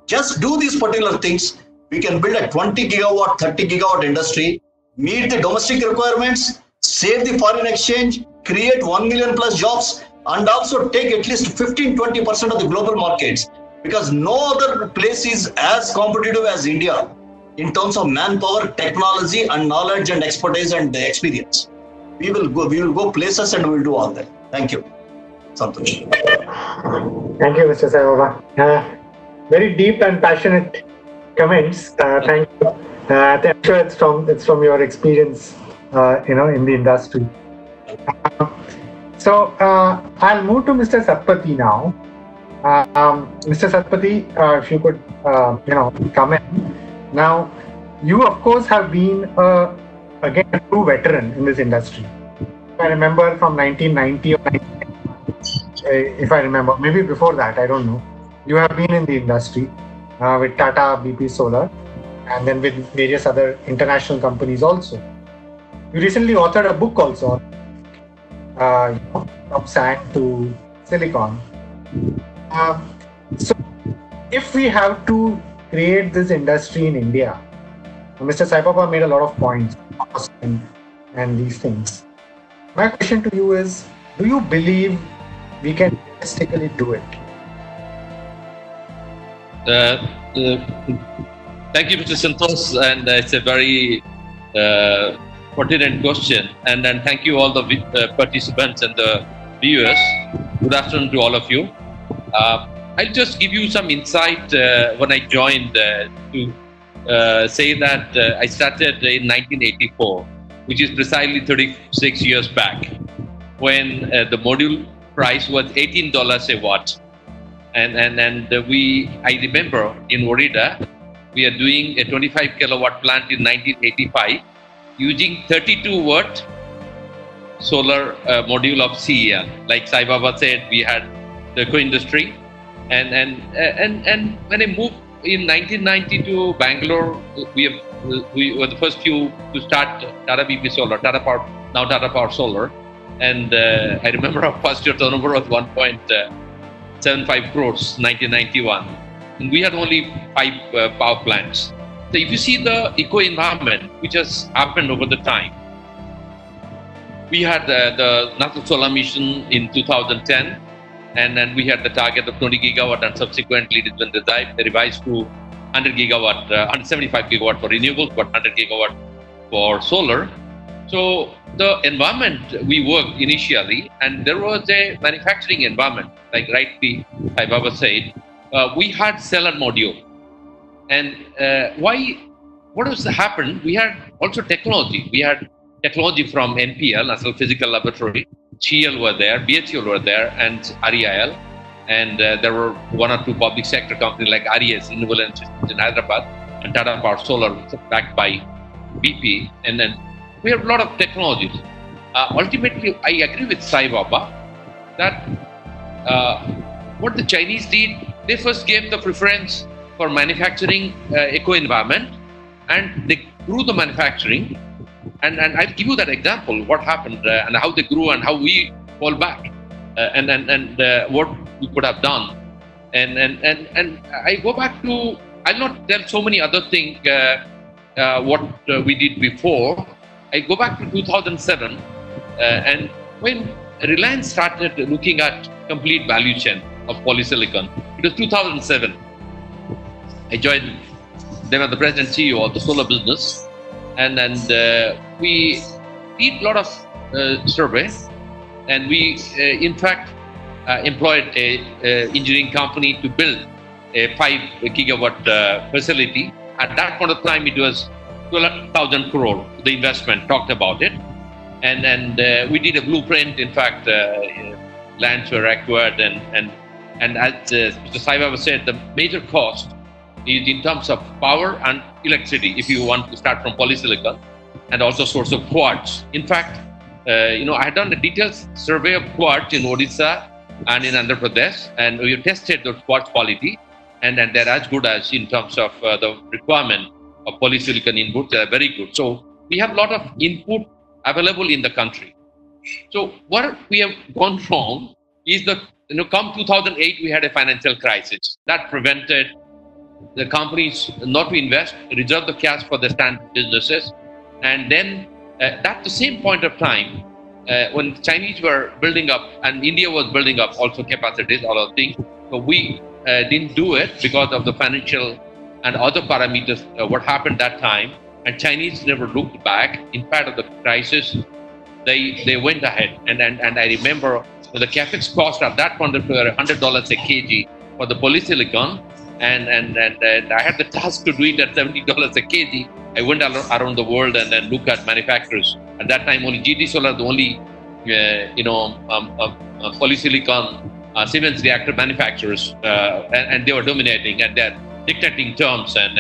Just do these particular things. We can build a 20 gigawatt, 30 gigawatt industry, meet the domestic requirements, save the foreign exchange, create 1 million plus jobs, and also take at least 15-20% of the global markets, because no other place is as competitive as India in terms of manpower, technology, and knowledge and expertise and experience. We will go places and we will do all that. Thank you, Santosh. Thank you, Mr. Sai Baba. Very deep and passionate comments. Thank you. I'm sure it's from your experience, in the industry. So I'll move to Mr. Satpathy now. Mr. Satpathy, if you could, comment. Now, you of course have been again a true veteran in this industry. I remember from 1990 or 1990, if I remember, maybe before that, I don't know. You have been in the industry with Tata, BP Solar, and then with various other international companies also. You recently authored a book also, from sand to silicon. So, if we have to create this industry in India, Mr. Sai Baba made a lot of points and these things. My question to you is, do you believe we can realistically do it? Thank you, Mr. Santosh, and it's a very pertinent question. And thank you all the participants and the viewers. Good afternoon to all of you. I'll just give you some insight when I joined to say that I started in 1984, which is precisely 36 years back, when the module price was $18 a watt. And I remember in Orida, we are doing a 25 kilowatt plant in 1985 using 32 watt solar module of CEL. Like Sai Baba said, we had the co-industry. And when I moved in 1990 to Bangalore, we were the first few to start Tata BP Solar, Tata Power, now Tata Power Solar. And I remember our first year turnover was 1.75 crores, 1991. And we had only 5 power plants. So if you see the eco-environment which has happened over the time, we had the National Solar Mission in 2010, and then we had the target of 20 gigawatt, and subsequently it has been revised to 100 gigawatt, 175 gigawatt for renewables, but 100 gigawatt for solar. So the environment we worked initially, and there was a manufacturing environment, like rightly Sai Baba said, we had cell and module. And what has happened? We had also technology. We had technology from NPL, National Physical Laboratory, GL were there, BHEL were there, and REIL. And there were 1 or 2 public sector companies like RES, Renewable Energy in Hyderabad, and Tata Power Solar, backed by BP. And then we have a lot of technologies. Ultimately, I agree with Sai Baba that what the Chinese did, they first gave the preference for manufacturing eco-environment, and they grew the manufacturing. And I'll give you that example, what happened and how they grew and how we fall back and what we could have done. And I go back to, I'll not tell so many other things what we did before. I go back to 2007 and when Reliance started looking at complete value chain of polysilicon, it was 2007. I joined them as the president CEO of the solar business, and we did a lot of survey, and we in fact employed a engineering company to build a 5 gigawatt facility. At that point of time, it was 12,000 crore. The investment talked about it, and we did a blueprint. In fact, lands were acquired, and as Mr. Sai Baba said, the major cost is in terms of power and electricity, if you want to start from polysilicon, and also source of quartz. In fact, I had done a detailed survey of quartz in Odisha and in Andhra Pradesh, and we tested the quartz quality, and they're as good as in terms of the requirement of polysilicon input. They're very good. So we have a lot of input available in the country. So what we have gone wrong is that, come 2008, we had a financial crisis that prevented the companies not to invest, reserve the cash for the standard businesses. And then at the same point of time, when Chinese were building up and India was building up also capacities, all of things, so we didn't do it because of the financial and other parameters, what happened that time. And Chinese never looked back. In part of the crisis, they went ahead. And I remember the capex cost at that point of $100 a kg for the polysilicon. And I had the task to do it at $70 a kg. I went around the world and then looked at manufacturers. At that time, only GT Solar, the only polysilicon Siemens reactor manufacturers, and they were dominating and they're dictating terms. And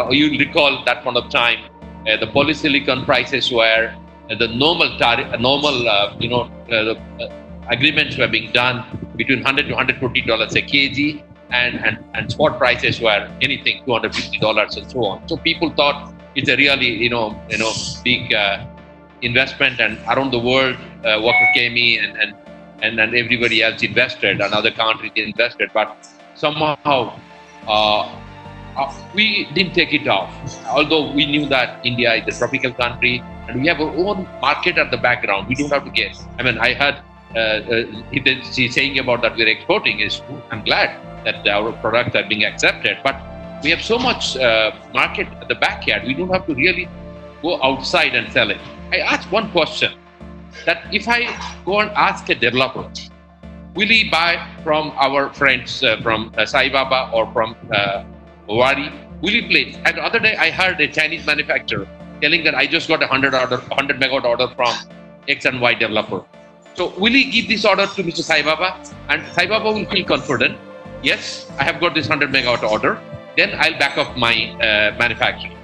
you recall that point of time, the polysilicon prices were the normal agreements were being done between $100 to $140 a kg. And spot prices were anything $250 and so on. So people thought it's a really big investment, and around the world, Walker Chemie and everybody else invested, and other countries invested. But somehow we didn't take it off. Although we knew that India is a tropical country and we have our own market at the background, we don't have to guess. I mean, I heard he's saying about that we're exporting is true. I'm glad that our products are being accepted, but we have so much market at the backyard, we don't have to really go outside and sell it. I asked one question, that if I go and ask a developer, will he buy from our friends from Sai Baba or from Wari? Will he place? And the other day I heard a Chinese manufacturer telling that I just got a 100 megawatt order from X and Y developer. So will he give this order to Mr. Sai Baba? And Sai Baba will feel confident. Yes, I have got this 100 megawatt order. Then I'll back up my manufacturing.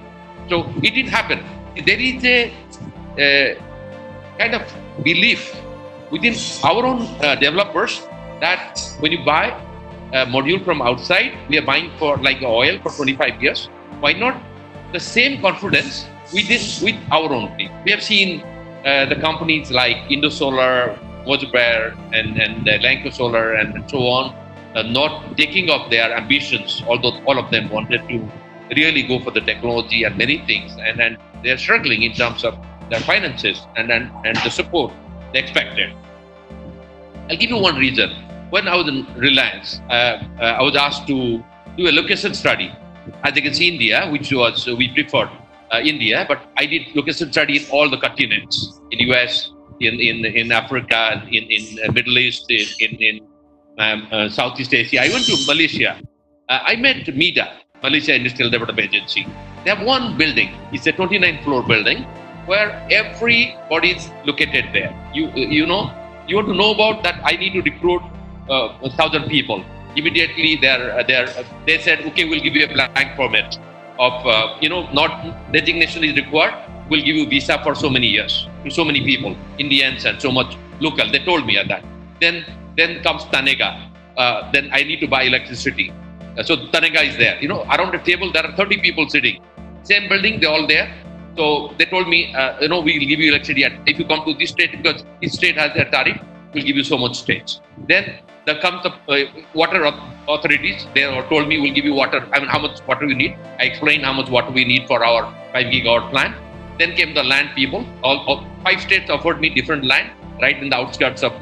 So it didn't happen. There is a kind of belief within our own developers that when you buy a module from outside, we are buying for like oil for 25 years. Why not the same confidence we did with our own team? We have seen the companies like Indosolar, Mojibur, and Lanco Solar, and so on, not taking up their ambitions, although all of them wanted to really go for the technology and many things, and they're struggling in terms of their finances and the support they expected. I'll give you one reason. When I was in Reliance, I was asked to do a location study. As you can see, India, which was we preferred India, but I did location study in all the continents, in US, in Africa, in Middle East, in Southeast Asia. I went to Malaysia. I met MIDA, Malaysia Industrial Development Agency. They have one building. It's a 29-floor building where everybody's located there. You want to know about that? I need to recruit 1,000 people. Immediately, they said, okay, we'll give you a blank permit of, not designation is required. We'll give you visa for so many years to so many people, Indians and so much local. They told me that. Then comes Tanega. Then I need to buy electricity. So Tanega is there. Around the table, there are 30 people sitting. Same building, they're all there. So they told me, we'll give you electricity if you come to this state, because this state has their tariff, we'll give you so much states. Then there comes the water authorities. They told me, we'll give you water. I mean, how much water we need. I explained how much water we need for our 5 gigawatt plant. Then came the land people. All 5 states offered me different land right in the outskirts of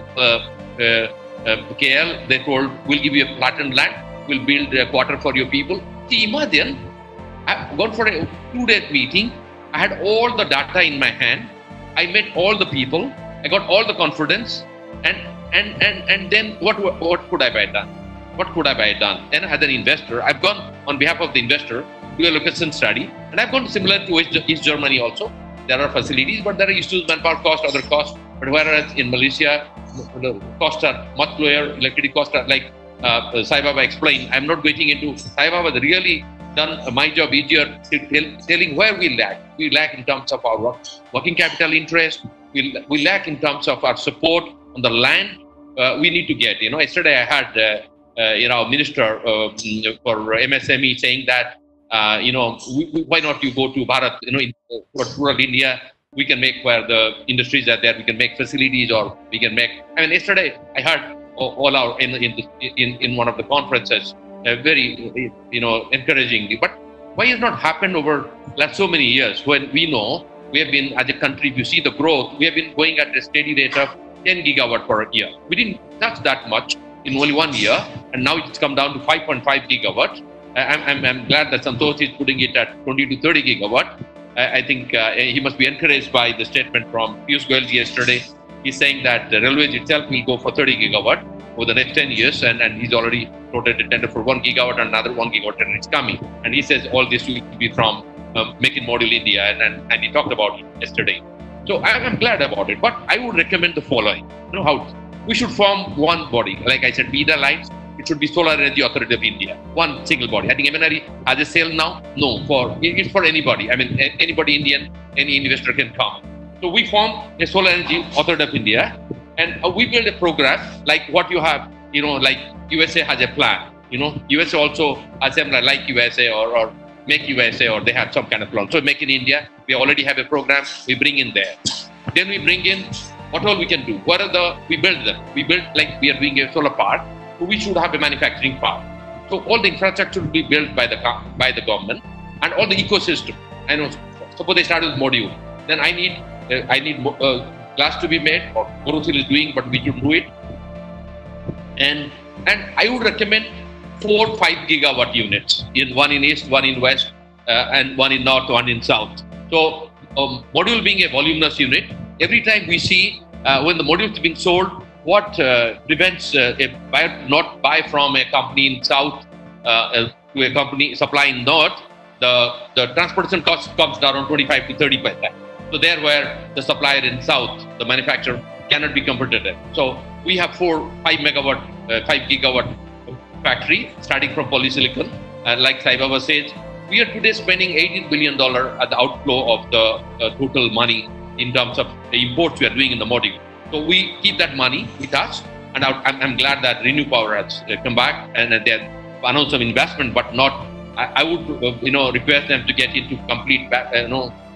KL. They told, we'll give you a flattened land. We'll build a quarter for your people. See, imagine, I've gone for a 2-day meeting. I had all the data in my hand. I met all the people. I got all the confidence. And then what could I have done? What could I have done? Then as an investor, I've gone on behalf of the investor to a location study. And I've gone similar to East Germany also. There are facilities, but there are issues, manpower cost, other costs. But whereas in Malaysia, the costs are much lower, electricity costs are like Sai Baba explained. I'm not getting into Sai Baba has really done my job easier, telling where we lack. We lack in terms of our working capital interest. We lack in terms of our support on the land. We need to get. Yesterday I had minister for MSME saying that why not you go to Bharat? For rural India, we can make where the industries are there. We can make facilities, or we can make. I mean, yesterday I heard all our in one of the conferences very encouraging. But why has not happened over last so many years when we know we have been, as a country, if you see the growth, we have been going at a steady rate of 10 gigawatt per year. We didn't touch that much in only 1 year, and now it's come down to 5.5 gigawatt. I'm glad that Santosh is putting it at 20 to 30 gigawatt. I think he must be encouraged by the statement from Piyush Goyal yesterday. He's saying that the railways itself will go for 30 gigawatt over the next 10 years, and he's already floated a tender for 1 gigawatt and another 1 gigawatt tender is coming. And he says all this will be from Make in Module India, and he talked about it yesterday. So I'm glad about it, but I would recommend the following. How we should form one body. Like I said, VIDA Lines, it should be Solar Energy Authority of India, one single body. I think MNRE has a sale now. No, it's for anybody. I mean, anybody Indian, any investor can come. So we form a Solar Energy Authority of India, and we build a program like what you have. Like USA has a plan. USA also has similar like USA or Make USA, or they have some kind of plan. So Make in India, we already have a program. We bring in there. Then we bring in what all we can do. We build them. We build like we are doing a solar park. So we should have a manufacturing park. So all the infrastructure will be built by the government and all the ecosystem. I know. Suppose they start with module, then I need glass to be made, or Borosil is doing, but we should do it. And I would recommend 4 5 gigawatt units, one in east, one in west, and one in north, one in south. So module being a voluminous unit, every time we see when the module is being sold, what prevents a buyer not buy from a company in south to a company supplying in north, the transportation cost comes down 25 to 30%. So there where the supplier in south, the manufacturer, cannot be competitive. So we have 5 gigawatt factory starting from polysilicon. Like Sai Baba says, we are today spending $18 billion at the outflow of the total money in terms of the imports we are doing in the module. So we keep that money with us, and I'm glad that Renew Power has come back and they have announced some investment, but not. I would request them to get into complete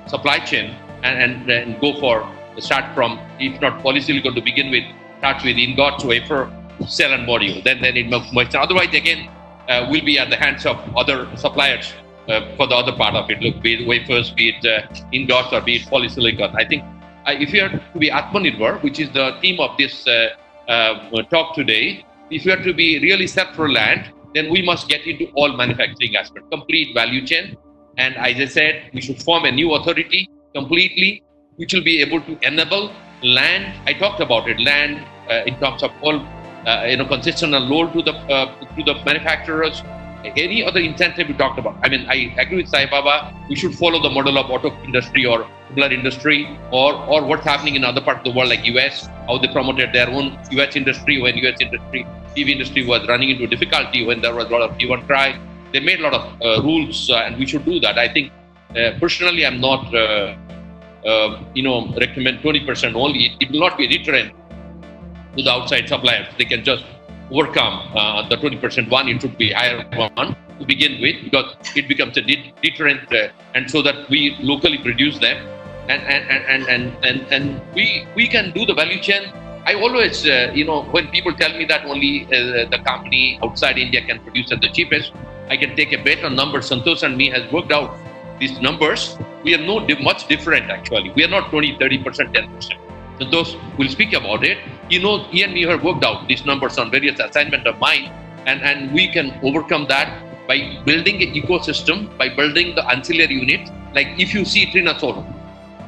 supply chain and go for start from, if not polysilicon to begin with, start with ingot, wafer, cell and module. Then it moisture. Otherwise, again, will be at the hands of other suppliers for the other part of it. Look, be it wafers, be it ingots, or be it polysilicon. I think if you are to be Atmanirbhar, which is the theme of this talk today, if you are to be really self-reliant, then we must get into all manufacturing aspects, complete value chain. And as I said, we should form a new authority completely, which will be able to enable land. I talked about it, land in terms of all consistent and load to the manufacturers. Any other incentive we talked about. I mean, I agree with Sai Baba. We should follow the model of auto industry or similar industry, or what's happening in other parts of the world, like US, how they promoted their own US industry when US industry, TV industry was running into difficulty when there was a lot of give and try. They made a lot of rules, and we should do that. I think personally, I'm not recommend 20% only. It will not be a deterrent to the outside suppliers. They can just overcome the 20% one. It should be higher one to begin with, because it becomes a deterrent, and so that we locally produce them, and we can do the value chain. I always, when people tell me that only the company outside India can produce at the cheapest, I can take a bet on numbers. Santosh and me has worked out these numbers. We are not much different actually. We are not 20, 30%, 10%. Santosh will speak about it. He and me have worked out these numbers on various assignments of mine, and we can overcome that by building an ecosystem, by building the ancillary units. Like if you see Trina Solar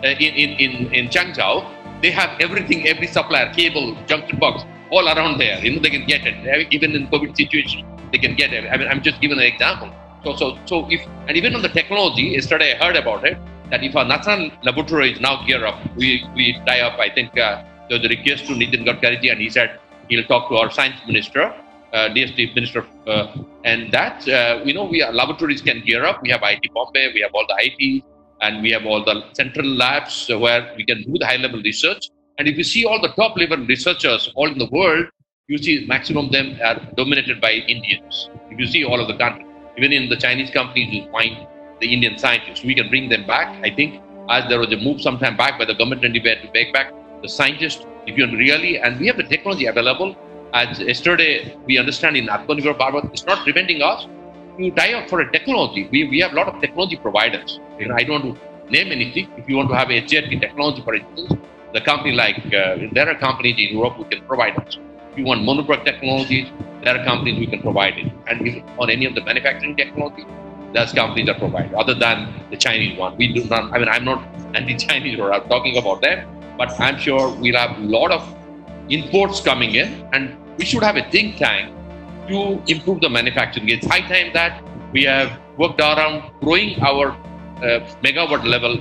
in Changzhou, they have everything, every supplier, cable, junction box, all around there. They can get it. Even in COVID situation, they can get it. I mean, I'm just giving an example. So if, and even on the technology, yesterday I heard about it, that if our national laboratory is now gear up, we tie up, I think there was a request to Nitin Gadkari, and he said he'll talk to our science minister, DST minister, and that, our laboratories can gear up. We have IIT Bombay, we have all the IT, and we have all the central labs where we can do the high level research. And if you see all the top level researchers all in the world, you see maximum of them are dominated by Indians. If you see all of the countries, even in the Chinese companies, you find the Indian scientists. We can bring them back. I think as there was a move some time back by the government anywhere to bring back the scientists, if you really, and we have the technology available. As yesterday, we understand in Atmanirbhar Bharat, it's not preventing us to tie up for a technology. We have a lot of technology providers. And I don't want to name anything. If you want to have a HRT technology, for instance, the company like, there are companies in Europe who can provide us. If you want monoproduct technologies, there are companies who can provide it. And if on any of the manufacturing technology, there's companies that provide, other than the Chinese one. We do not, I mean, I'm not anti-Chinese or I'm talking about them, but I'm sure we'll have a lot of imports coming in, and we should have a think tank to improve the manufacturing. It's high time that we have worked around growing our megawatt level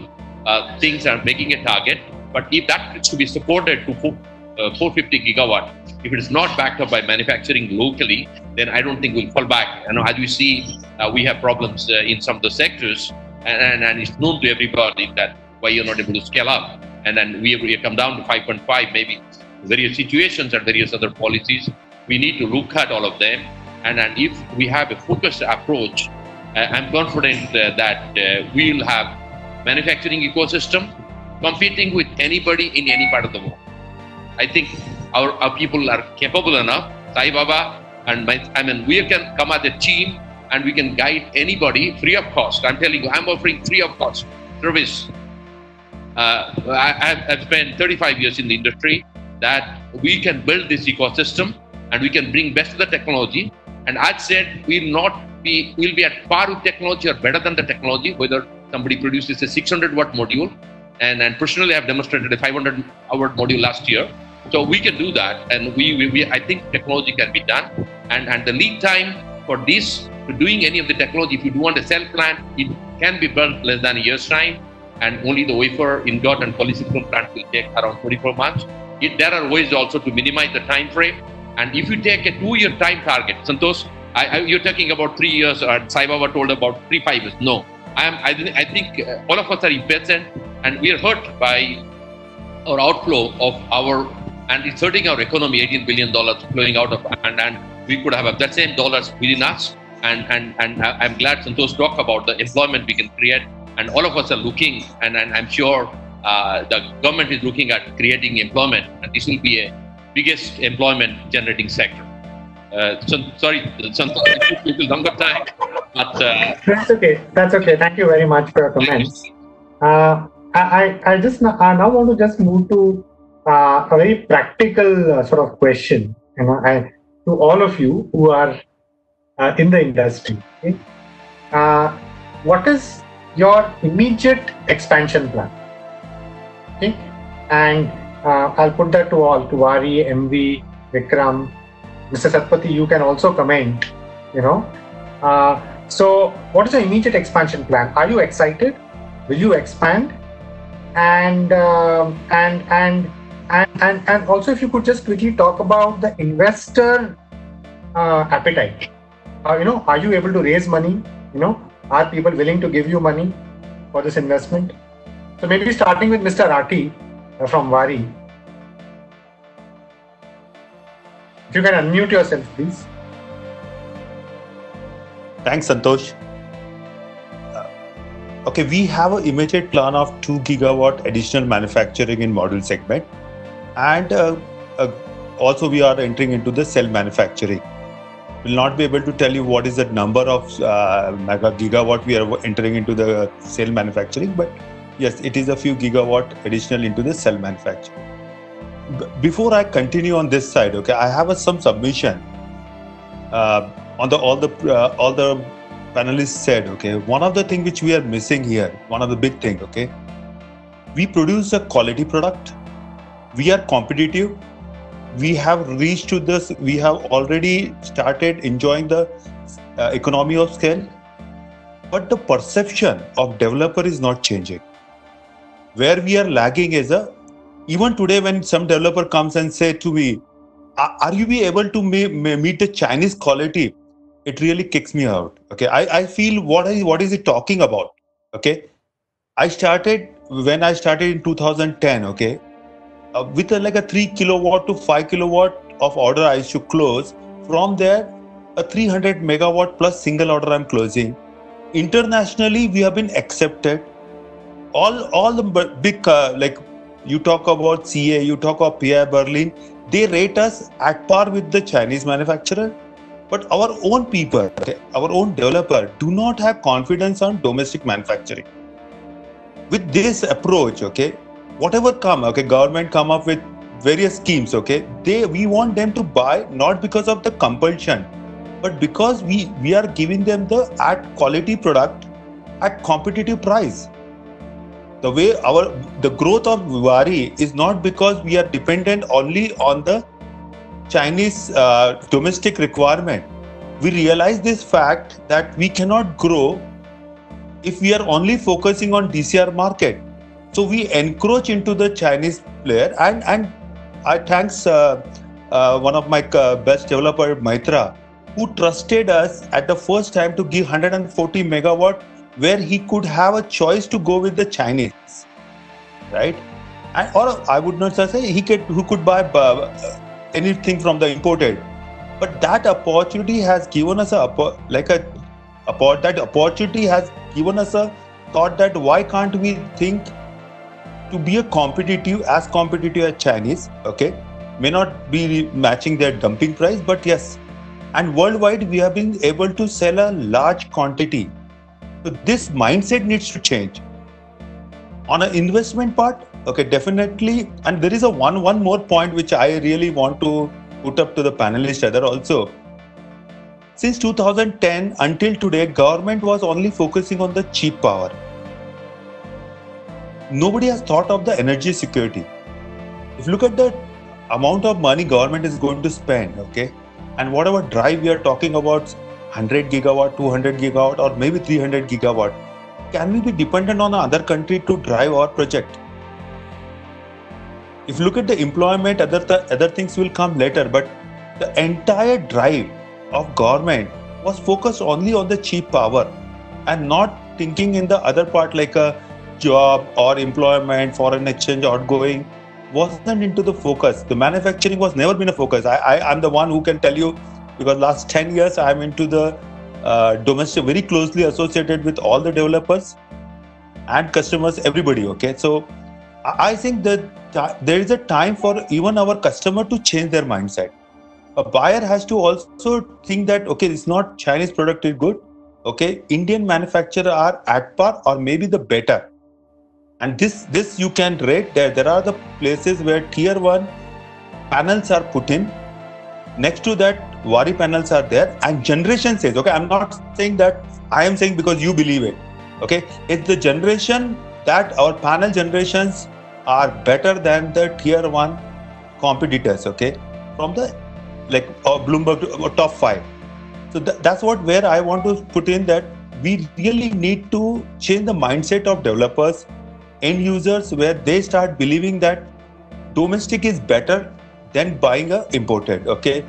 things and making a target. But if that is to be supported to 450 gigawatt, if it is not backed up by manufacturing locally, then I don't think we'll fall back. As you see, we have problems in some of the sectors, and it's known to everybody that why you're not able to scale up. And then we come down to 5.5, maybe various situations and various other policies. We need to look at all of them. And if we have a focused approach, I'm confident that we'll have manufacturing ecosystem competing with anybody in any part of the world. I think our people are capable enough. Sai Baba and we can come as a team and we can guide anybody free of cost. I'm telling you, I'm offering free of cost service. I've spent 35 years in the industry, that we can build this ecosystem and we can bring best of the technology. And I said we'll be at par with technology or better than the technology, whether somebody produces a 600 watt module. And personally, I've demonstrated a 500 watt module last year. So we can do that. And I think technology can be done. And the lead time for this, to doing any of the technology, if you do want a cell plant, it can be built less than a year's time. And only the wafer, ingot and polysilicon plant will take around 24 months. There are ways also to minimize the time frame. And if you take a 2-year time target, Santosh, you're talking about 3 years, or Sai Baba told about 3-5 years. No, I think all of us are impatient, and we are hurt by our outflow of and it's hurting our economy. $18 billion flowing out of, and we could have that same dollars within us. And I'm glad Santosh talked about the employment we can create, and all of us are looking, and I'm sure the government is looking at creating employment, and this will be a biggest employment generating sector. Sorry, Santosh, it will longer time, but that's okay. That's okay. Thank you very much for your comments. I now want to just move to a very practical sort of question, to all of you who are in the industry. Okay? What is your immediate expansion plan? Okay, and I'll put that to all, to Vari, MV, Vikram, Mr. Satpathy. You can also comment. So, what is your immediate expansion plan? Are you excited? Will you expand? And also, if you could just quickly talk about the investor appetite. Are you able to raise money? Are people willing to give you money for this investment? So maybe starting with Mr. Rathi from Vari. If you can unmute yourself, please. Thanks, Santosh. Okay, we have an immediate plan of 2 gigawatt additional manufacturing in module segment, and also we are entering into the cell manufacturing. Will not be able to tell you what is the number of gigawatt we are entering into the cell manufacturing, but yes, it is a few gigawatt additional into the cell manufacturing. Before I continue on this side, okay, I have some submission. On all the panelists said, okay, one of the things which we are missing here, one of the big thing, okay, we produce a quality product, we are competitive, we have reached to this, we have already started enjoying the economy of scale, but the perception of developer is not changing. Where we are lagging is even today when some developer comes and say to me, are you be able to meet the Chinese quality? It really kicks me out. Okay, I feel what is it talking about? Okay, when I started in 2010. Okay, with like a 3 kilowatt to 5 kilowatt of order I used to close. From there, a 300 megawatt plus single order I'm closing. Internationally, we have been accepted. All the big like you talk about CA, you talk about PI Berlin, they rate us at par with the Chinese manufacturer. But our own people, okay, our own developer do not have confidence on domestic manufacturing. With this approach, okay, whatever government come up with various schemes, okay, we want them to buy not because of the compulsion, but because we are giving them the at quality product at competitive price. The way the growth of Waaree is not because we are dependent only on the Chinese domestic requirement. We realize this fact that we cannot grow if we are only focusing on DCR market. So we encroach into the Chinese player, and I thanks one of my best developer, Maitra, who trusted us at the first time to give 140 megawatt, where he could have a choice to go with the Chinese, right? Or I would not say who could buy anything from the imported, but that opportunity has given us that opportunity has given us a thought that why can't we think to be as competitive as Chinese, okay? May not be matching their dumping price, but yes. And worldwide, we have been able to sell a large quantity. So this mindset needs to change. On an investment part, okay, definitely. And there is one more point which I really want to put up to the panelists other also. Since 2010 until today, government was only focusing on the cheap power. Nobody has thought of the energy security. If you look at the amount of money government is going to spend, okay, and whatever drive we are talking about, 100 gigawatt, 200 gigawatt, or maybe 300 gigawatt, can we be dependent on another country to drive our project? If you look at the employment, other things will come later, but the entire drive of government was focused only on the cheap power and not thinking in the other part like a job or employment, foreign exchange, outgoing, wasn't into the focus. The manufacturing was never been a focus. I'm the one who can tell you, because last 10 years I'm into the domestic, very closely associated with all the developers and customers, everybody, okay? So I think that there is a time for even our customer to change their mindset. A buyer has to also think that, okay, it's not Chinese product is good, okay, Indian manufacturer are at par or maybe the better. And this you can rate. There are the places where tier 1 panels are put in. Next to that, Waaree panels are there, and generation says, okay, I'm not saying that, I am saying because you believe it, okay, it's the generation that our panel generations are better than the tier 1 competitors, okay, from the Bloomberg top 5. So that's where I want to put in that we really need to change the mindset of developers, end users, where they start believing that domestic is better than buying a imported, okay?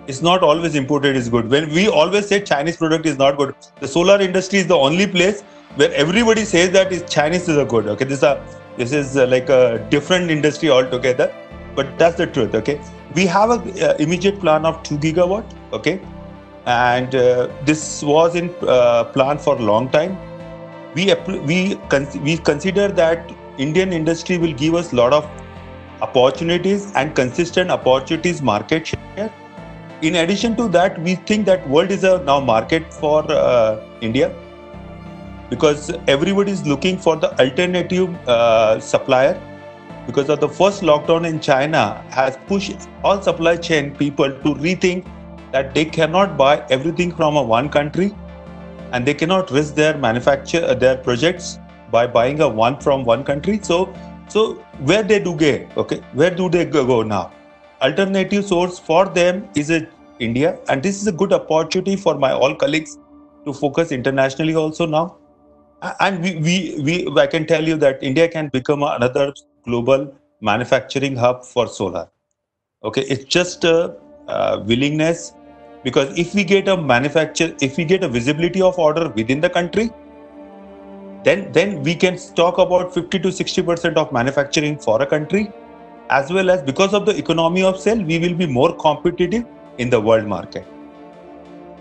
It's not always imported is good. When we always say Chinese product is not good, the solar industry is the only place where everybody says that Chinese is a good, okay? This is like a different industry altogether, but that's the truth, okay? We have an immediate plan of 2 gigawatt, okay? And this was in plan for a long time. We consider that Indian industry will give us a lot of opportunities and consistent opportunities market share. In addition to that, we think that world is a now market for India, because everybody is looking for the alternative supplier, because of the first lockdown in China has pushed all supply chain people to rethink that they cannot buy everything from one country, and they cannot risk their their projects by buying one from one country. So where they do go? Okay, where do they go now? Alternative source for them is India, and this is a good opportunity for my all colleagues to focus internationally also now. And I can tell you that India can become another global manufacturing hub for solar. Okay, it's just a willingness, because if we get a visibility of order within the country, then we can talk about 50 to 60% of manufacturing for a country, as well as because of the economy of scale, we will be more competitive in the world market.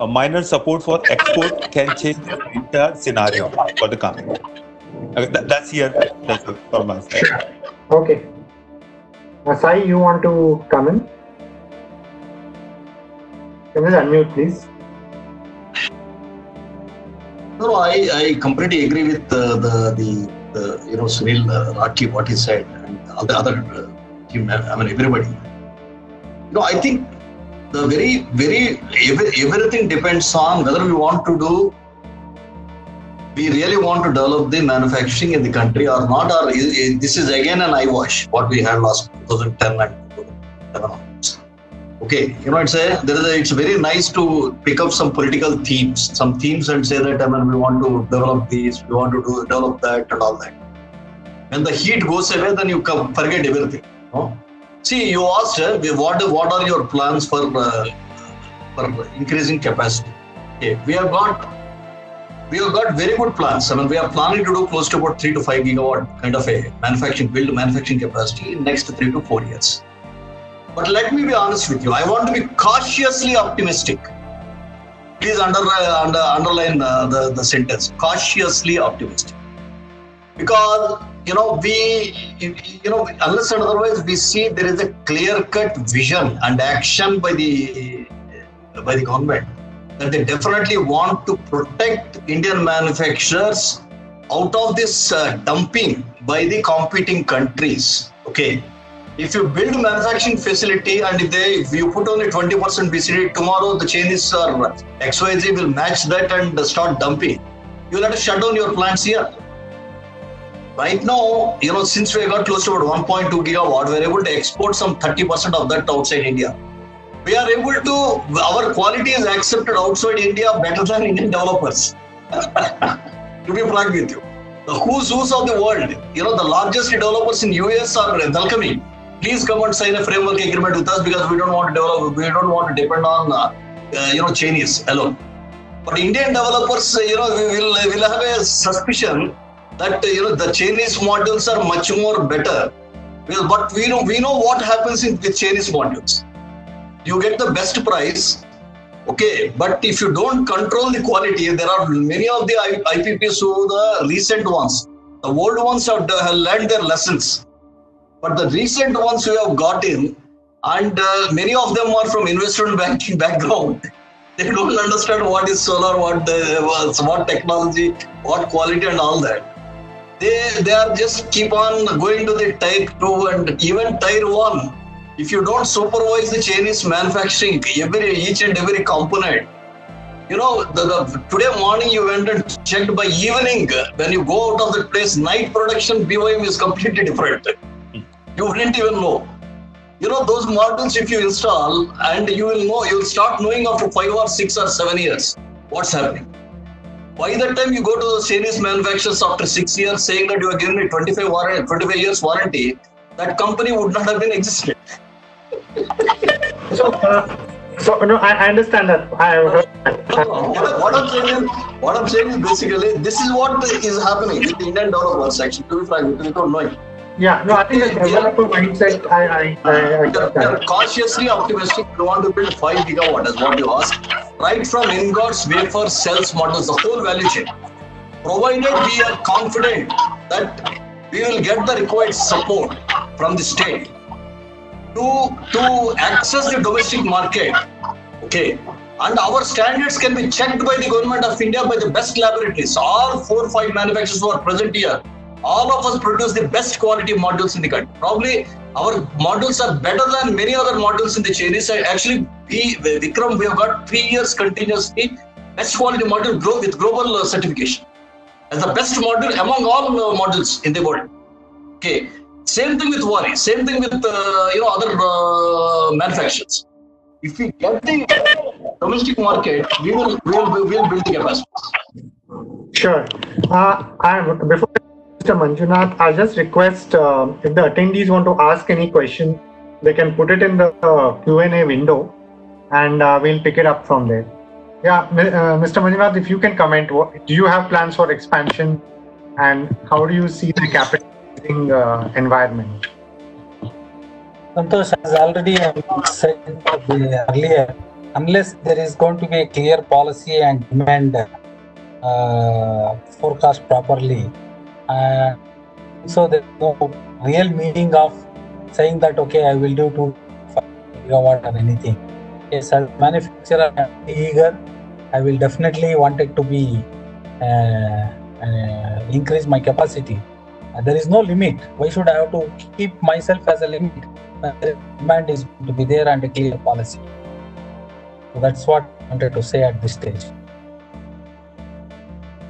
A minor support for export can change the entire scenario for the company. Okay, that's from my side. Sure. Okay. Sai, you want to come in? Can you unmute, please? No, I completely agree with the Sunil Rathi, what he said, and other team. I mean, everybody. I think the everything depends on whether we want to do. We really want to develop the manufacturing in the country or not, or this is again an eyewash, what we had last 2010 and 2011. Okay, it's very nice to pick up some political themes, and say that we want to develop this, we want to develop that and all that. When the heat goes away, then you forget everything. No? See, you asked what are your plans for increasing capacity? Okay, we have got very good plans. We are planning to do close to about 3 to 5 gigawatt kind of a manufacturing capacity in next 3 to 4 years. But let me be honest with you. I want to be cautiously optimistic. Please underline the sentence. Cautiously optimistic. Because unless and otherwise we see there is a clear-cut vision and action by the government that they definitely want to protect Indian manufacturers out of this dumping by the competing countries. Okay. If you build a manufacturing facility and if you put only 20% BCD, tomorrow the Chinese or XYZ will match that and start dumping. You'll have to shut down your plants here. Right now, since we got close to about 1.2 gigawatt, we're able to export some 30% of that outside India. We are able to, our quality is accepted outside India better than Indian developers. To be frank with you. The who's of the world, the largest developers in US are welcoming. Please come and sign a framework agreement with us because we don't want to develop, we don't want to depend on Chinese alone. But Indian developers, we will have a suspicion that the Chinese modules are much more better. But we know what happens with Chinese modules. You get the best price, okay, but if you don't control the quality, there are many of the IPPs who the recent ones, the old ones have learned their lessons. But the recent ones we have got in, and many of them are from investment banking background. They don't understand what is solar, what technology, what quality and all that. They are just keep on going to the tier 2 and even tier 1. If you don't supervise the Chinese manufacturing, each and every component, today morning you went and checked, by evening, when you go out of the place, night production BOM is completely different. You wouldn't even know. Those modules, if you install, and you'll start knowing after 5 or 6 or 7 years what's happening. By the time you go to the Chinese manufacturers after 6 years saying that you are giving me 25 years warranty, that company would not have been existed. I understand that. I have heard that. What I'm saying is basically this is what is happening with the Indian developers, actually, to be frank, without knowing. Yeah, no, I think the developer mindset, I we are cautiously optimistic. We want to build 5 gigawatt, as what you asked. Right from ingots, wafers, cells, models, the whole value chain. Provided we are confident that we will get the required support from the state to access the domestic market. Okay. And our standards can be checked by the government of India by the best laboratories. All 4 or 5 manufacturers who are present here, all of us produce the best quality modules in the country. Probably our modules are better than many other modules in the Chinese side. Actually, Vikram, we have got 3 years continuously best quality module with global certification as the best module among all modules in the world. Okay, same thing with Waaree, same thing with other manufacturers. If we get the domestic market, we will build the capacity. Sure. Before Mr. Manjunath, I'll just request if the attendees want to ask any question, they can put it in the Q&A window and we'll pick it up from there. Yeah, Mr. Manjunath, if you can comment, do you have plans for expansion and how do you see the capitalizing environment? Santosh, as already said earlier, unless there is going to be a clear policy and demand forecast properly, so there's no real meaning of saying that, okay, I will do 2 gigawatt or anything. Yes, as a manufacturer, I'm eager. I will definitely want it to be increase my capacity. There is no limit. Why should I have to keep myself as a limit? The demand is to be there and a clear policy. So that's what I wanted to say at this stage.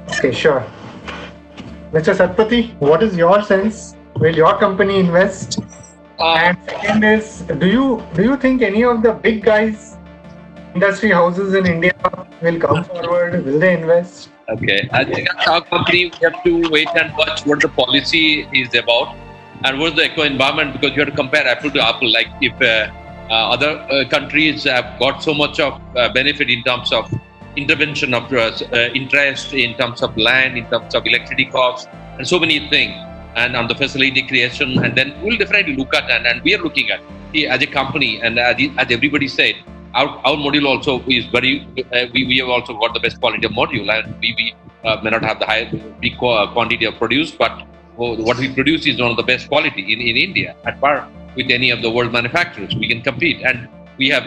Okay, sure. Mr. Satpathy, what is your sense? Will your company invest? And second is, do you think any of the big guys, industry houses in India will come forward? Will they invest? Okay, I think as our company, we have to wait and watch what the policy is about and what's the eco-environment, because you have to compare apple to apple. Like if other countries have got so much of benefit in terms of intervention of interest, in terms of land, in terms of electricity costs, and so many things, and on the facility creation, and then we'll definitely look at and we are looking at as a company, and as everybody said, our module also is very. We have also got the best quality of module, and we may not have the big quantity of produce, but what we produce is one of the best quality in India, at par with any of the world manufacturers. We can compete, and we have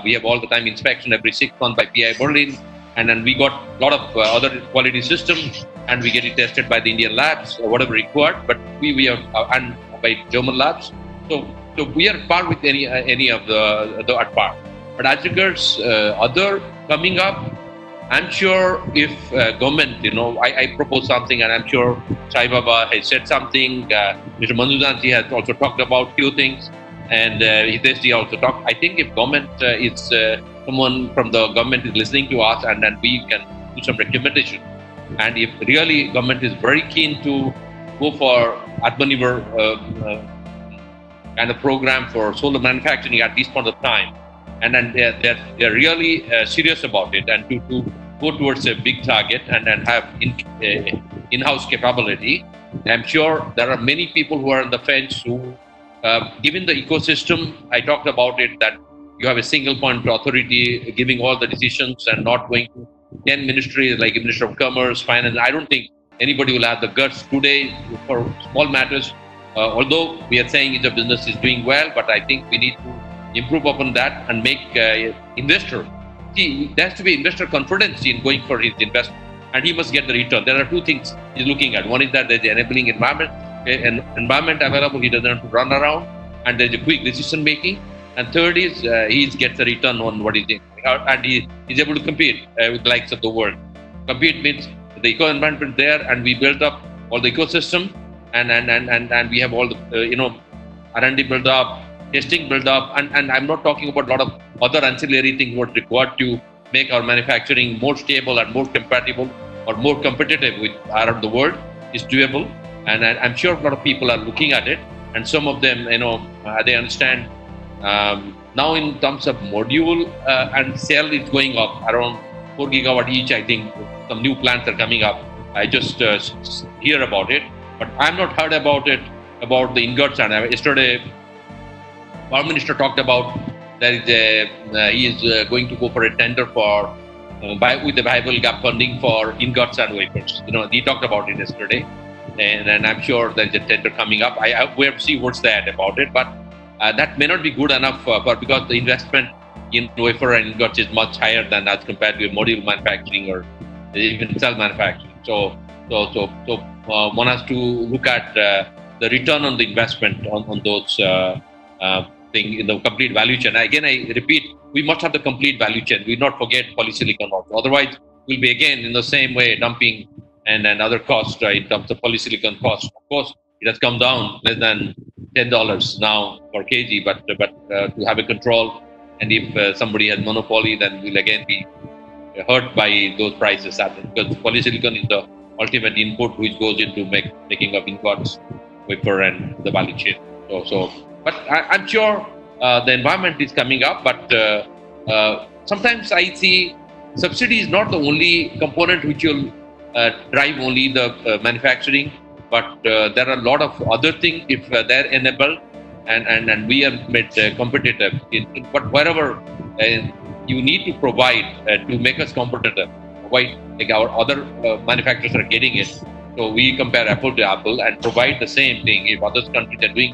we have all the time inspection every 6 months by PI Berlin, and then we got a lot of other quality systems, and we get it tested by the Indian labs or whatever required. But we are and by German labs, so we are par with any of the at par. But as regards other coming up, I'm sure if government, I propose something, and I'm sure Sai Baba has said something. Mr. Manjudanji has also talked about few things, and Hitesh also talked. I think if government is someone from the government is listening to us, and then we can do some recommendation. And if really government is very keen to go for Atmanirbhar kind of program for solar manufacturing at this point of time, and then they're really serious about it, and to go towards a big target and have in-house capability, I'm sure there are many people who are on the fence who, given the ecosystem, I talked about it, that you have a single point authority giving all the decisions and not going to 10 ministries like Minister of Commerce, Finance. I don't think anybody will have the guts today for small matters. Although we are saying the business is doing well, but I think we need to improve upon that and make investor. See, there has to be investor confidence in going for his investment, and he must get the return. There are two things he's looking at. One is that there's an enabling environment, an environment available. He doesn't have to run around, and there's a quick decision making. And third is he gets a return on what he's doing, and he is able to compete with the likes of the world. Compete means the eco environment there, and we built up all the ecosystem, and we have all the R&D built up, testing built up, and I'm not talking about a lot of other ancillary things what required to make our manufacturing more stable and more compatible or more competitive with around the world is doable. And I'm sure a lot of people are looking at it, and some of them, they understand. Now in terms of module and cell, it's going up around 4 gigawatt each. I think some new plants are coming up. I just hear about it, but I'm not heard about it, about the ingots. And yesterday, our minister talked about that he is going to go for a tender for with the viable gap funding for ingots and wafers. He talked about it yesterday, and I'm sure there's a tender coming up. We have to see what's that about it, but that may not be good enough because the investment in wafer and ingots is much higher than as compared to module manufacturing or even cell manufacturing. So one has to look at the return on the investment on those things in the complete value chain. Again, I repeat, we must have the complete value chain. We not forget polysilicon also. Otherwise, we'll be again in the same way dumping and other costs in terms of polysilicon cost. Of course, it has come down less than $10 now per kg, but to have a control, and if somebody has monopoly, then we'll again be hurt by those prices, because polysilicon is the ultimate input which goes into making of ingots, wafer, and the value chain. But I'm sure the environment is coming up, but sometimes I see subsidy is not the only component which will drive only the manufacturing. But there are a lot of other things if they're enabled, and we are made competitive in whatever you need to provide to make us competitive. Why, like our other manufacturers are getting it, so we compare apple to apple and provide the same thing. If other countries are doing,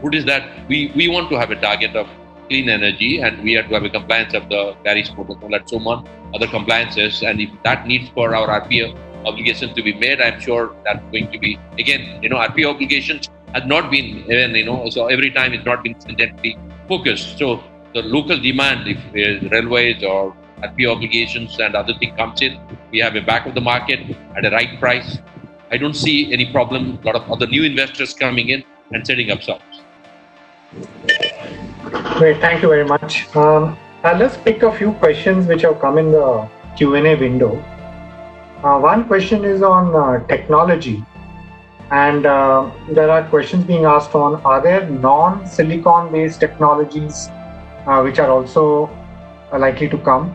what is that? We want to have a target of clean energy, and we have to have a compliance of the Paris Protocol and so on, other compliances. And if that needs for our RPO obligations to be made, I'm sure that's going to be, again, RPO obligations has not been, so every time it's not been stringently focused. So the local demand, if railways or RPO obligations and other thing comes in, we have a back of the market at a right price. I don't see any problem. A lot of other new investors coming in and setting up shops. Great, thank you very much. Let's pick a few questions which have come in the Q&A window. One question is on technology, and there are questions being asked on, are there non-silicon based technologies which are also likely to come?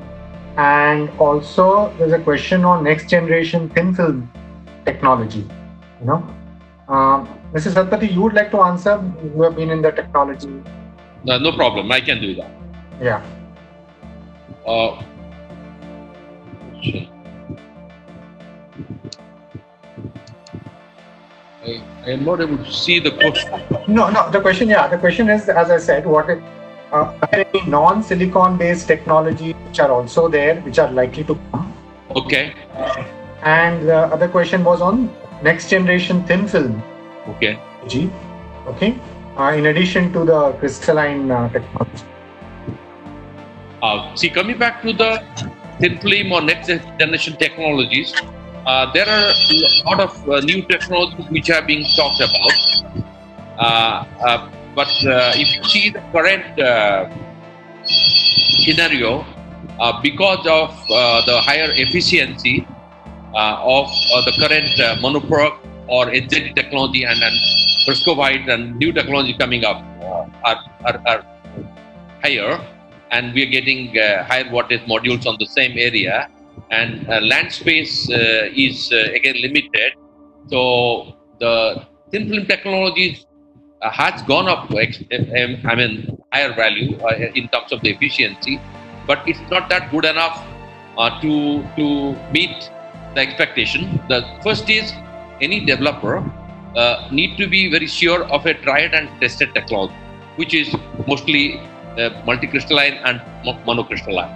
And also there's a question on next generation thin film technology. Mrs. Satpathy, you would like to answer? You have been in the technology. No problem, I can do that. Yeah. I am not able to see the question. No, the question is, as I said, are there any non-silicon based technologies which are also there, which are likely to come? Okay. And the other question was on next generation thin film. Okay. Okay. In addition to the crystalline technology. Coming back to the thin film or next generation technologies, there are a lot of new technologies which are being talked about. But if you see the current scenario, because of the higher efficiency of the current monoproc or HZD technology and Frescovite and new technology coming up are higher, and we are getting higher wattage modules on the same area, and land space is again limited. So the thin film technologies has gone up, higher value in terms of the efficiency, but it's not that good enough to meet the expectation. The first is, any developer need to be very sure of a tried and tested technology, which is mostly multicrystalline and monocrystalline.